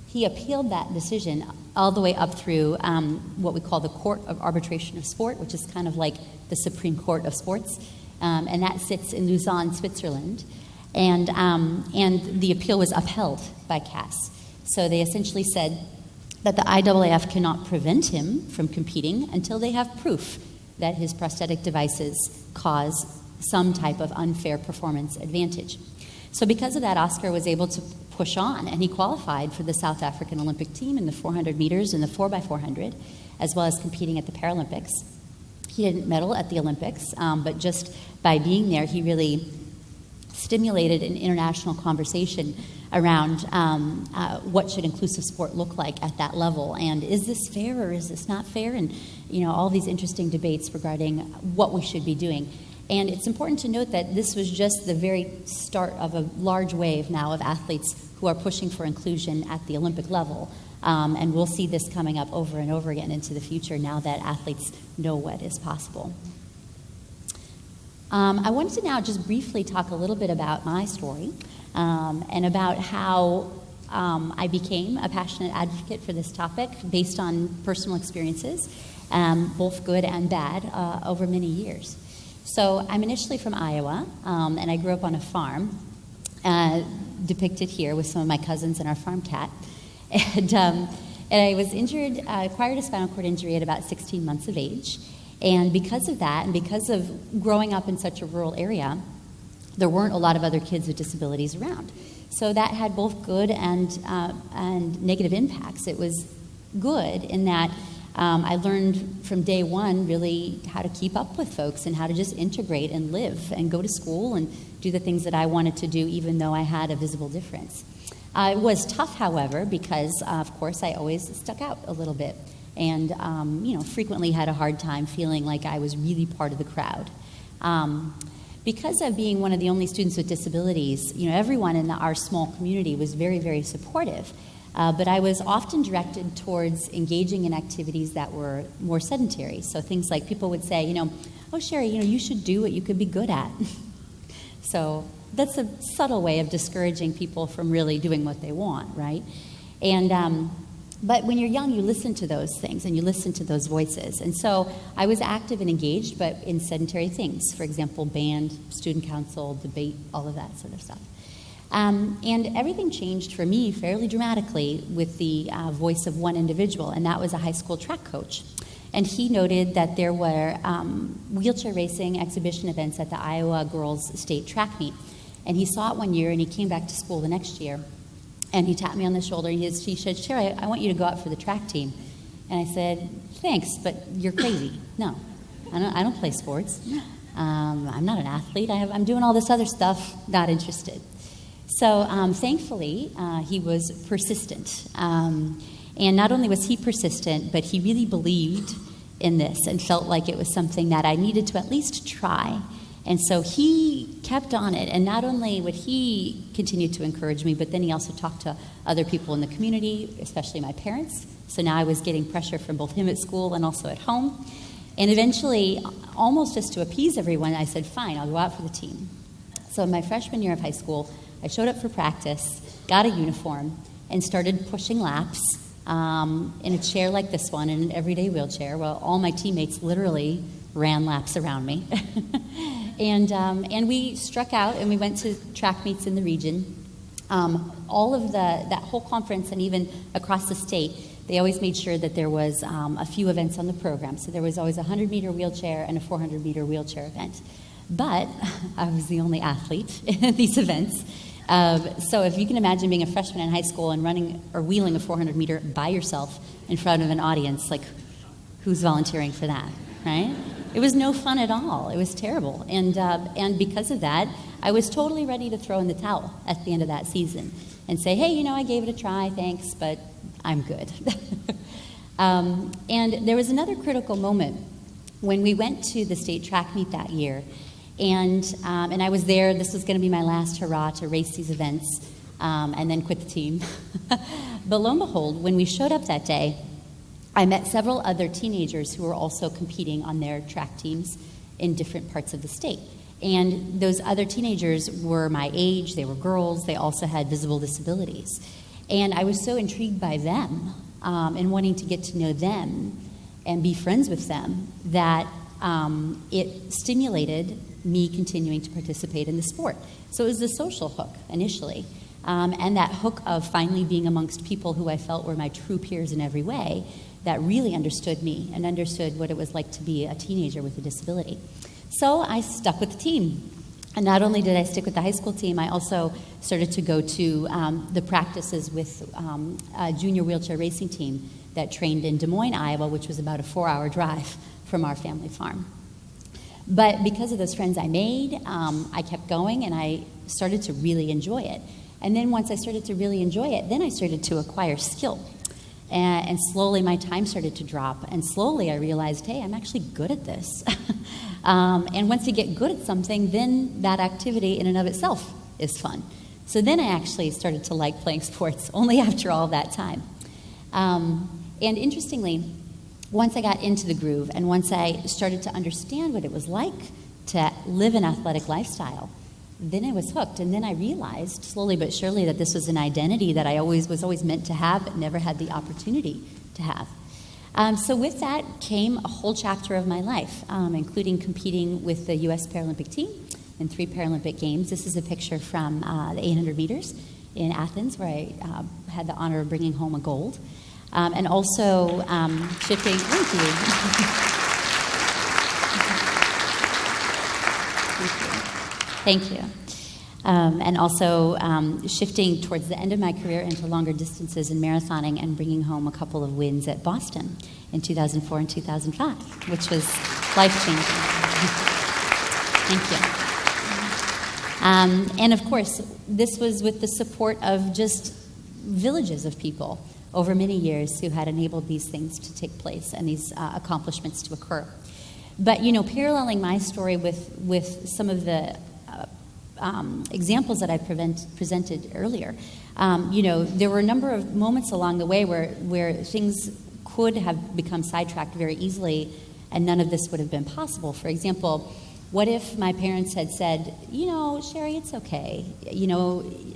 He appealed that decision all the way up through what we call the Court of Arbitration of Sport, which is kind of like the Supreme Court of sports, and that sits in Lausanne, Switzerland. And the appeal was upheld by CAS. So they essentially said that the IAAF cannot prevent him from competing until they have proof that his prosthetic devices cause some type of unfair performance advantage. So because of that, Oscar was able to push on, and he qualified for the South African Olympic team in the 400 meters and the 4x400, as well as competing at the Paralympics. He didn't medal at the Olympics, but just by being there, he really stimulated an international conversation around what should inclusive sport look like at that level, and is this fair or is this not fair, and all these interesting debates regarding what we should be doing. And it's important to note that this was just the very start of a large wave now of athletes who are pushing for inclusion at the Olympic level, and we'll see this coming up over and over again into the future now that athletes know what is possible. I wanted to now just briefly talk a little bit about my story and about how I became a passionate advocate for this topic based on personal experiences, both good and bad, over many years. So I'm initially from Iowa, and I grew up on a farm, depicted here with some of my cousins and our farm cat. And I was injured, acquired a spinal cord injury at about 16 months of age. And because of that, and because of growing up in such a rural area, there weren't a lot of other kids with disabilities around. So that had both good and negative impacts. It was good in that I learned from day one really how to keep up with folks and how to just integrate and live and go to school and do the things that I wanted to do even though I had a visible difference. It was tough, however, because, of course, I always stuck out a little bit. And, frequently had a hard time feeling like I was really part of the crowd. Because of being one of the only students with disabilities, everyone in our small community was very, very supportive. But I was often directed towards engaging in activities that were more sedentary. So things like people would say, oh, Cheri, you should do what you could be good at. So that's a subtle way of discouraging people from really doing what they want, right? And But when you're young, you listen to those things and you listen to those voices. And so I was active and engaged, but in sedentary things. For example, band, student council, debate, all of that sort of stuff. And everything changed for me fairly dramatically with the voice of one individual, and that was a high school track coach. And he noted that there were wheelchair racing exhibition events at the Iowa Girls State Track Meet. And he saw it one year, and he came back to school the next year. And he tapped me on the shoulder, and he said, Cheri, I want you to go out for the track team. And I said, thanks, but you're crazy. No, I don't play sports. I'm not an athlete. I'm doing all this other stuff, not interested. So thankfully, he was persistent. And not only was he persistent, but he really believed in this and felt like it was something that I needed to at least try. And so he kept on it, and not only would he continue to encourage me, but then he also talked to other people in the community, especially my parents. So now I was getting pressure from both him at school and also at home. And eventually, almost just to appease everyone, I said, fine, I'll go out for the team. So in my freshman year of high school, I showed up for practice, got a uniform, and started pushing laps in a chair like this one, in an everyday wheelchair, while all my teammates literally ran laps around me. And we struck out, and we went to track meets in the region. All of that whole conference, and even across the state, they always made sure that there was a few events on the program. So there was always a 100-meter wheelchair and a 400-meter wheelchair event. But I was the only athlete in these events. So if you can imagine being a freshman in high school and running or wheeling a 400-meter by yourself in front of an audience, like, who's volunteering for that, right? It was no fun at all. It was terrible. And because of that, I was totally ready to throw in the towel at the end of that season and say, hey, I gave it a try, thanks, but I'm good. And there was another critical moment when we went to the state track meet that year. And I was there. This was going to be my last hurrah to race these events and then quit the team. But lo and behold, when we showed up that day, I met several other teenagers who were also competing on their track teams in different parts of the state. And those other teenagers were my age, they were girls, they also had visible disabilities. And I was so intrigued by them and wanting to get to know them and be friends with them that it stimulated me continuing to participate in the sport. So it was the social hook initially. And that hook of finally being amongst people who I felt were my true peers in every way, that really understood me and understood what it was like to be a teenager with a disability. So I stuck with the team. And not only did I stick with the high school team, I also started to go to the practices with a junior wheelchair racing team that trained in Des Moines, Iowa, which was about a 4-hour drive from our family farm. But because of those friends I made, I kept going, and I started to really enjoy it. And then once I started to really enjoy it, then I started to acquire skill. And slowly my time started to drop. And slowly I realized, hey, I'm actually good at this. And once you get good at something, then that activity in and of itself is fun. So then I actually started to like playing sports, only after all that time. And interestingly, once I got into the groove and once I started to understand what it was like to live an athletic lifestyle, then I was hooked. And then I realized, slowly but surely, that this was an identity that I was always meant to have, but never had the opportunity to have. So with that came a whole chapter of my life, including competing with the U.S. Paralympic team in 3 Paralympic Games. This is a picture from the 800 meters in Athens, where I had the honor of bringing home a gold. And also shifting, thank you. Thank you. And also shifting towards the end of my career into longer distances in marathoning and bringing home a couple of wins at Boston in 2004 and 2005, which was life-changing. Thank you. And of course, this was with the support of just villages of people over many years who had enabled these things to take place and these accomplishments to occur. But, paralleling my story with some of the examples that I presented earlier, there were a number of moments along the way where things could have become sidetracked very easily, and none of this would have been possible. For example, what if my parents had said, Cheri, it's okay.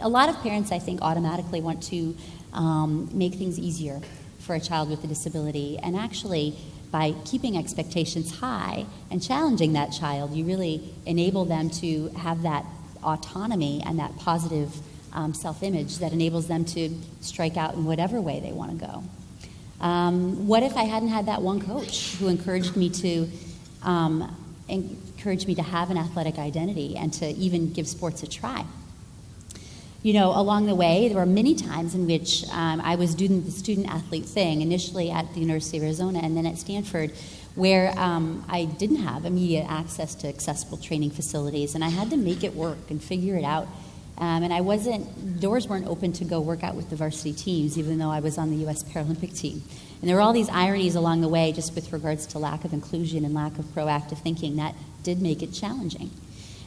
A lot of parents, I think, automatically want to make things easier for a child with a disability. And actually, by keeping expectations high and challenging that child, you really enable them to have that autonomy and that positive self-image that enables them to strike out in whatever way they want to go. What if I hadn't had that one coach who encouraged me to have an athletic identity and to even give sports a try? Along the way, there were many times in which I was doing the student-athlete thing, initially at the University of Arizona and then at Stanford, where I didn't have immediate access to accessible training facilities, and I had to make it work and figure it out. And doors weren't open to go work out with the varsity teams, even though I was on the U.S. Paralympic team. And there were all these ironies along the way, just with regards to lack of inclusion and lack of proactive thinking that did make it challenging.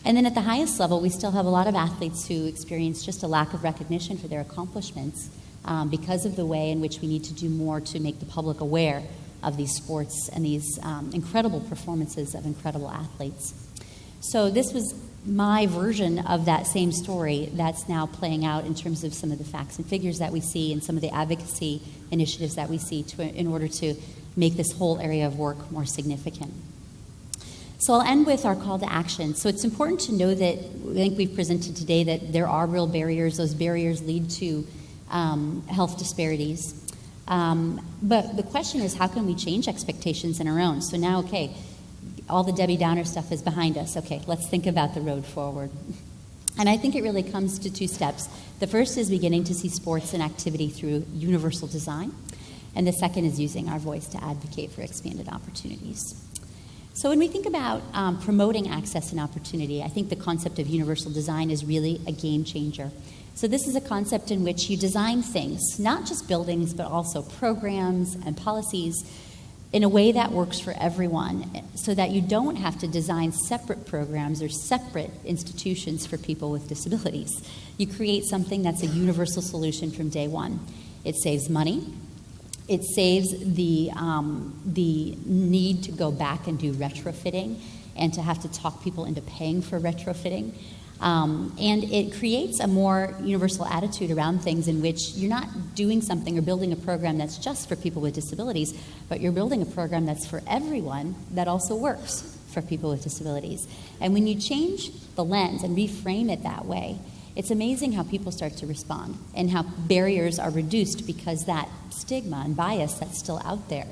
And then at the highest level, we still have a lot of athletes who experience just a lack of recognition for their accomplishments because of the way in which we need to do more to make the public aware of these sports and these incredible performances of incredible athletes. So this was my version of that same story that's now playing out in terms of some of the facts and figures that we see and some of the advocacy initiatives that we see in order to make this whole area of work more significant. So I'll end with our call to action. So it's important to know that I think we've presented today that there are real barriers. Those barriers lead to health disparities. But the question is, how can we change expectations in our own? So now, okay, all the Debbie Downer stuff is behind us. Okay, let's think about the road forward. And I think it really comes to two steps. The first is beginning to see sports and activity through universal design. And the second is using our voice to advocate for expanded opportunities. So when we think about promoting access and opportunity, I think the concept of universal design is really a game changer. So this is a concept in which you design things, not just buildings, but also programs and policies in a way that works for everyone, so that you don't have to design separate programs or separate institutions for people with disabilities. You create something that's a universal solution from day one. It saves money. It saves the need to go back and do retrofitting and to have to talk people into paying for retrofitting. And it creates a more universal attitude around things in which you're not doing something or building a program that's just for people with disabilities, but you're building a program that's for everyone that also works for people with disabilities. And when you change the lens and reframe it that way, it's amazing how people start to respond and how barriers are reduced because that stigma and bias that's still out there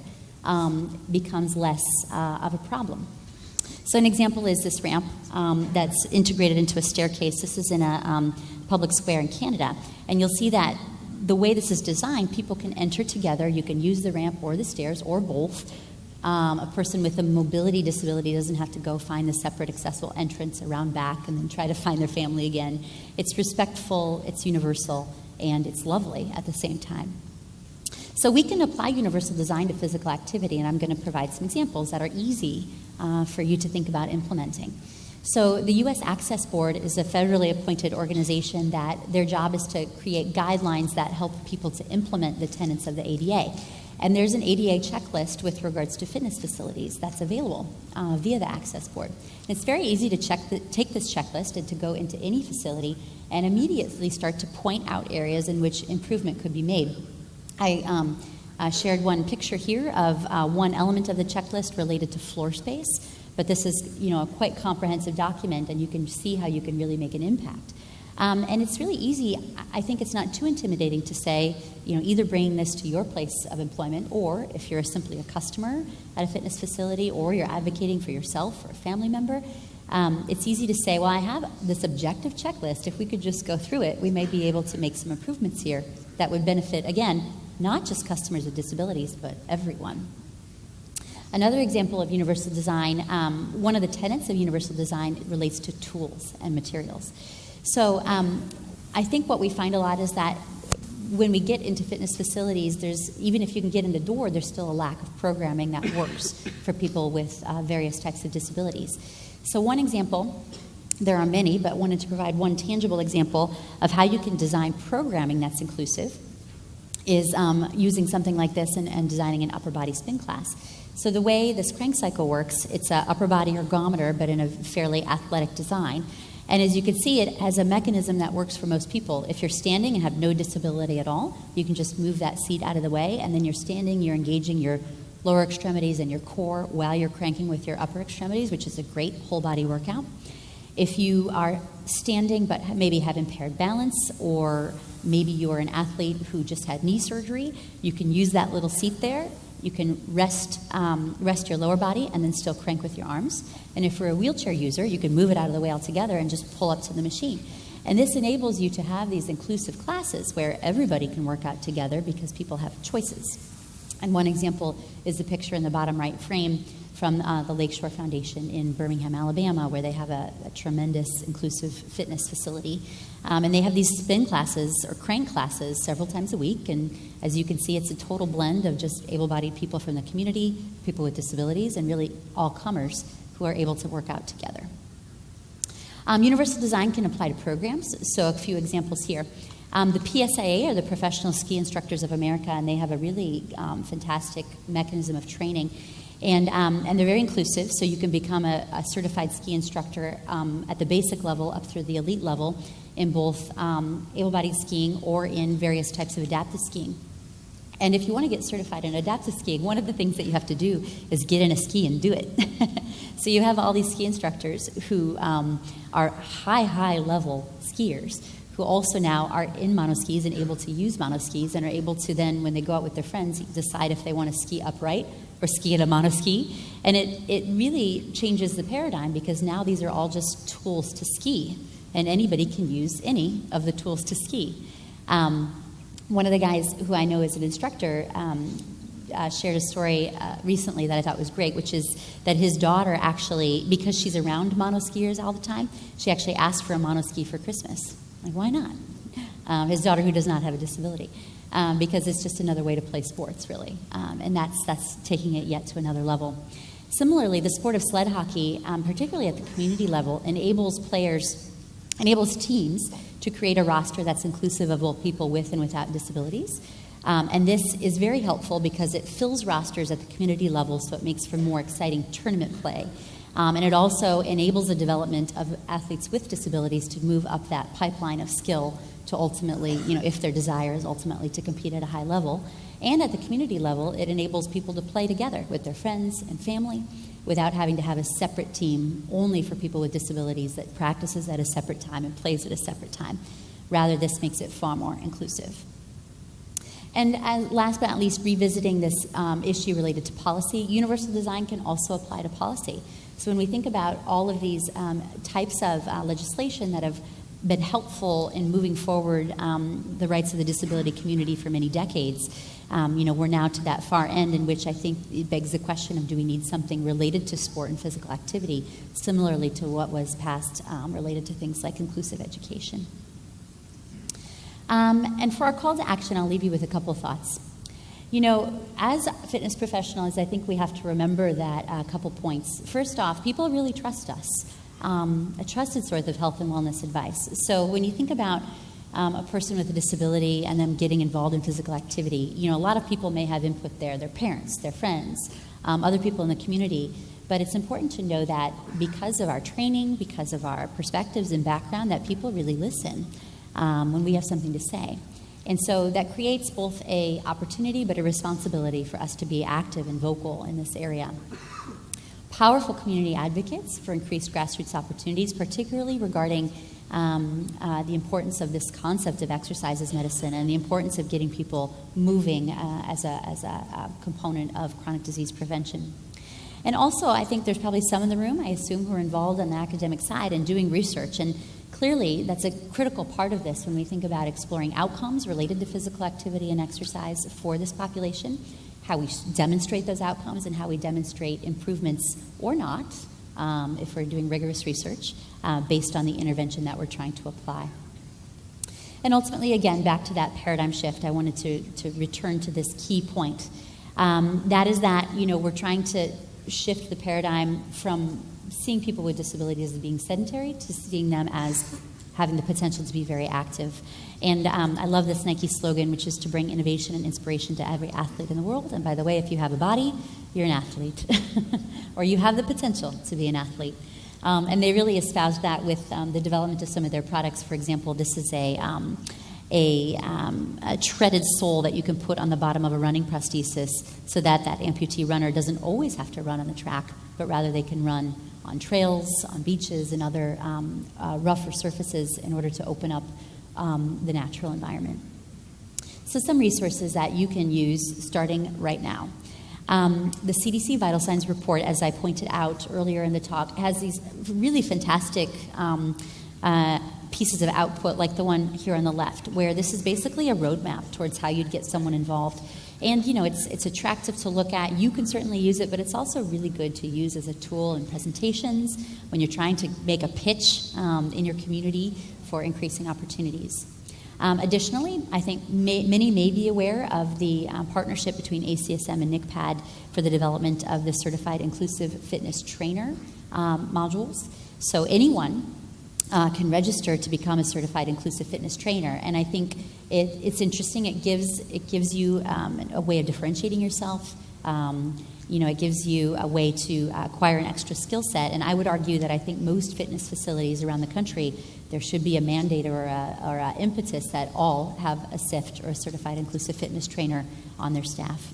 becomes less of a problem. So an example is this ramp that's integrated into a staircase. This is in a public square in Canada. And you'll see that the way this is designed, people can enter together. You can use the ramp or the stairs or both. A person with a mobility disability doesn't have to go find the separate accessible entrance around back and then try to find their family again. It's respectful, it's universal, and it's lovely at the same time. So we can apply universal design to physical activity, and I'm going to provide some examples that are easy for you to think about implementing. So the U.S. Access Board is a federally appointed organization that their job is to create guidelines that help people to implement the tenets of the ADA. And there's an ADA checklist with regards to fitness facilities that's available via the Access Board. And it's very easy to take this checklist and to go into any facility and immediately start to point out areas in which improvement could be made. I shared one picture here of one element of the checklist related to floor space, but this is a quite comprehensive document, and you can see how you can really make an impact. And it's really easy. I think it's not too intimidating to say, either bring this to your place of employment, or if you're simply a customer at a fitness facility, or you're advocating for yourself or a family member, it's easy to say, well, I have this objective checklist. If we could just go through it, we may be able to make some improvements here that would benefit, again, not just customers with disabilities, but everyone. Another example of universal design, one of the tenets of universal design relates to tools and materials. So I think what we find a lot is that when we get into fitness facilities, even if you can get in the door, there's still a lack of programming that works for people with various types of disabilities. So one example, there are many, but wanted to provide one tangible example of how you can design programming that's inclusive is using something like this and designing an upper body spin class. So the way this crank cycle works, it's an upper body ergometer, but in a fairly athletic design. And as you can see, it has a mechanism that works for most people. If you're standing and have no disability at all, you can just move that seat out of the way, and then you're standing, you're engaging your lower extremities and your core while you're cranking with your upper extremities, which is a great whole body workout. If you are standing but maybe have impaired balance, or maybe you're an athlete who just had knee surgery, you can use that little seat there. You can rest your lower body and then still crank with your arms. And if you're a wheelchair user, you can move it out of the way altogether and just pull up to the machine. And this enables you to have these inclusive classes where everybody can work out together because people have choices. And one example is the picture in the bottom right frame from the Lakeshore Foundation in Birmingham, Alabama, where they have a tremendous inclusive fitness facility. And they have these spin classes or crank classes several times a week. And as you can see, it's a total blend of just able-bodied people from the community, people with disabilities, and really all comers who are able to work out together. Universal design can apply to programs. So a few examples here. The PSIA, or the Professional Ski Instructors of America, and they have a really fantastic mechanism of training. And they're very inclusive, so you can become a certified ski instructor at the basic level up through the elite level in both able-bodied skiing or in various types of adaptive skiing. And if you want to get certified in adaptive skiing, one of the things that you have to do is get in a ski and do it. So you have all these ski instructors who are high-level skiers who also now are in monoskis and able to use monoskis and are able to then, when they go out with their friends, decide if they want to ski upright or ski in a monoski. And it really changes the paradigm because now these are all just tools to ski, and anybody can use any of the tools to ski. One of the guys who I know is an instructor shared a story recently that I thought was great, which is that his daughter actually, because she's around monoskiers all the time, she actually asked for a monoski for Christmas. Like, why not? His daughter, who does not have a disability, because it's just another way to play sports, really, and that's taking it yet to another level. Similarly, the sport of sled hockey, particularly at the community level, enables teams to create a roster that's inclusive of both people with and without disabilities. And this is very helpful because it fills rosters at the community level, so it makes for more exciting tournament play. And it also enables the development of athletes with disabilities to move up that pipeline of skill to ultimately, if their desire is ultimately to compete at a high level. And at the community level, it enables people to play together with their friends and family without having to have a separate team only for people with disabilities that practices at a separate time and plays at a separate time. Rather, this makes it far more inclusive. And last but not least, revisiting this issue related to policy, universal design can also apply to policy. So when we think about all of these types of legislation that have been helpful in moving forward the rights of the disability community for many decades, we're now to that far end in which I think it begs the question of, do we need something related to sport and physical activity, similarly to what was passed related to things like inclusive education. And for our call to action, I'll leave you with a couple thoughts. As fitness professionals, I think we have to remember that a couple points. First off, people really trust us, a trusted source of health and wellness advice. So when you think about a person with a disability and them getting involved in physical activity, a lot of people may have input there, their parents, their friends, other people in the community. But it's important to know that because of our training, because of our perspectives and background, that people really listen when we have something to say. And so that creates both an opportunity but a responsibility for us to be active and vocal in this area. Powerful community advocates for increased grassroots opportunities, particularly regarding the importance of this concept of exercise as medicine and the importance of getting people moving as a component of chronic disease prevention. And also, I think there's probably some in the room, I assume, who are involved on the academic side and doing research. And clearly, that's a critical part of this when we think about exploring outcomes related to physical activity and exercise for this population, how we demonstrate those outcomes and how we demonstrate improvements or not, if we're doing rigorous research, based on the intervention that we're trying to apply. And ultimately, again, back to that paradigm shift, I wanted to return to this key point. That is that, we're trying to shift the paradigm from seeing people with disabilities as being sedentary to seeing them as having the potential to be very active. And I love this Nike slogan, which is to bring innovation and inspiration to every athlete in the world. And by the way, if you have a body, you're an athlete. Or you have the potential to be an athlete. And they really espoused that with the development of some of their products. For example, this is a treaded sole that you can put on the bottom of a running prosthesis so that amputee runner doesn't always have to run on the track, but rather they can run on trails, on beaches, and other rougher surfaces in order to open up the natural environment. So some resources that you can use starting right now. The CDC Vital Signs report, as I pointed out earlier in the talk, has these really fantastic pieces of output, like the one here on the left, where this is basically a roadmap towards how you'd get someone involved. And, it's attractive to look at. You can certainly use it, but it's also really good to use as a tool in presentations when you're trying to make a pitch in your community for increasing opportunities. Additionally, I think many may be aware of the partnership between ACSM and NCPAD for the development of the Certified Inclusive Fitness Trainer modules. So anyone can register to become a Certified Inclusive Fitness Trainer, and I think it's interesting. It gives you a way of differentiating yourself. It gives you a way to acquire an extra skill set, and I would argue that I think most fitness facilities around the country, there should be a mandate or a impetus that all have a CIFT or a Certified Inclusive Fitness Trainer on their staff.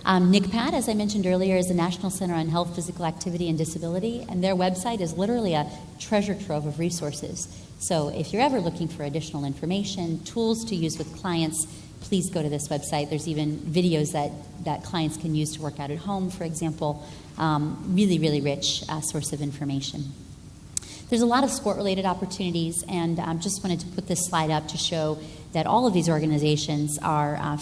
NCPAD, as I mentioned earlier, is the National Center on Health, Physical Activity, and Disability, and their website is literally a treasure trove of resources. So if you're ever looking for additional information, tools to use with clients, please go to this website. There's even videos that clients can use to work out at home, for example. Really, really rich source of information. There's a lot of sport-related opportunities, and just wanted to put this slide up to show that all of these organizations are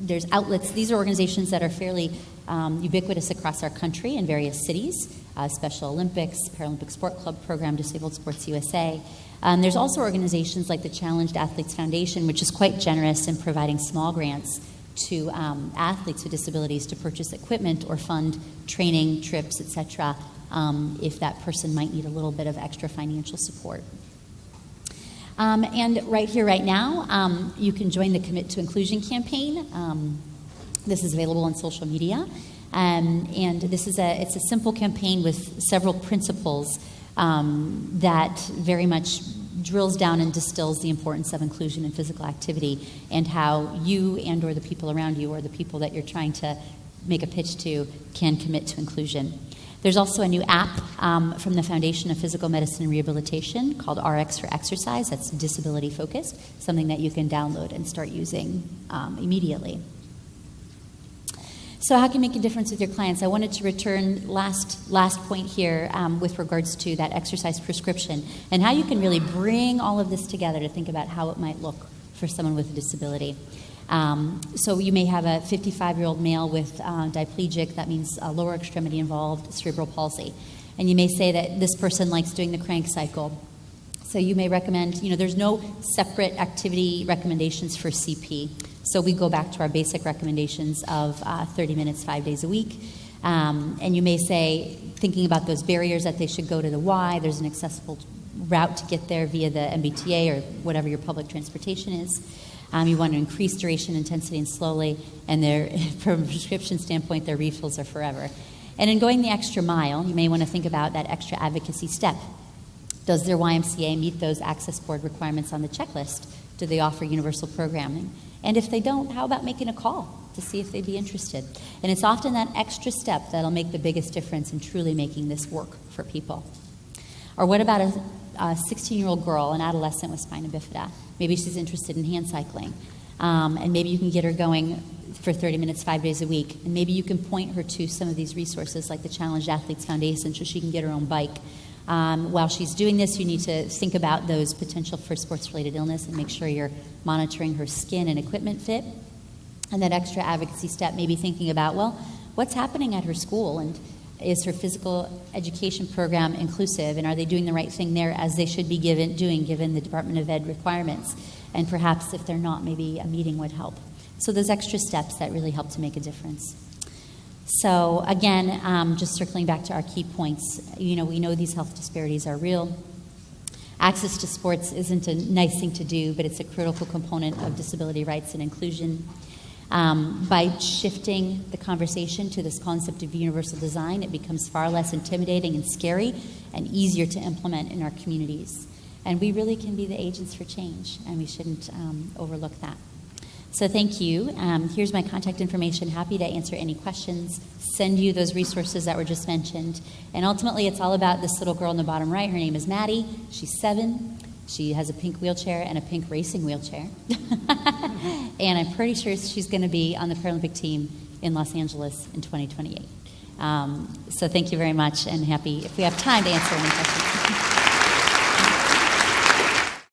there's outlets. These are organizations that are fairly ubiquitous across our country in various cities. Special Olympics, Paralympic Sport Club Program, Disabled Sports USA. There's also organizations like the Challenged Athletes Foundation, which is quite generous in providing small grants to athletes with disabilities to purchase equipment or fund training, trips, etc., if that person might need a little bit of extra financial support. And right here, right now, you can join the Commit to Inclusion campaign. This is available on social media. And it's a simple campaign with several principles that very much drills down and distills the importance of inclusion and physical activity and how you and or the people around you or the people that you're trying to make a pitch to can commit to inclusion. There's also a new app from the Foundation of Physical Medicine and Rehabilitation called RX for Exercise. That's disability focused, something that you can download and start using immediately. So how can you make a difference with your clients? I wanted to return last point here with regards to that exercise prescription and how you can really bring all of this together to think about how it might look for someone with a disability. So you may have a 55-year-old male with diplegic, that means lower extremity involved, cerebral palsy. And you may say that this person likes doing the crank cycle. So you may recommend, there's no separate activity recommendations for CP. So we go back to our basic recommendations of 30 minutes, 5 days a week. And you may say, thinking about those barriers, that they should go to the Y. There's an accessible route to get there via the MBTA or whatever your public transportation is. You want to increase duration, intensity, and slowly. And from a prescription standpoint, their refills are forever. And in going the extra mile, you may want to think about that extra advocacy step. Does their YMCA meet those access board requirements on the checklist? Do they offer universal programming? And if they don't, how about making a call to see if they'd be interested? And it's often that extra step that'll make the biggest difference in truly making this work for people. Or what about a 16-year-old girl, an adolescent with spina bifida? Maybe she's interested in hand cycling. And maybe you can get her going for 30 minutes, 5 days a week. And maybe you can point her to some of these resources like the Challenged Athletes Foundation so she can get her own bike. While she's doing this, you need to think about those potential for sports-related illness and make sure you're monitoring her skin and equipment fit. And that extra advocacy step, maybe thinking about, well, what's happening at her school? And is her physical education program inclusive? And are they doing the right thing there as they should be doing given the Department of Ed requirements? And perhaps if they're not, maybe a meeting would help. So those extra steps that really help to make a difference. So again, just circling back to our key points, we know these health disparities are real. Access to sports isn't a nice thing to do, but it's a critical component of disability rights and inclusion. By shifting the conversation to this concept of universal design, it becomes far less intimidating and scary and easier to implement in our communities. And we really can be the agents for change, and we shouldn't overlook that. So thank you. Here's my contact information. Happy to answer any questions, send you those resources that were just mentioned. And ultimately, it's all about this little girl in the bottom right. Her name is Maddie. She's 7. She has a pink wheelchair and a pink racing wheelchair. And I'm pretty sure she's going to be on the Paralympic team in Los Angeles in 2028. So thank you very much, and happy if we have time to answer any questions.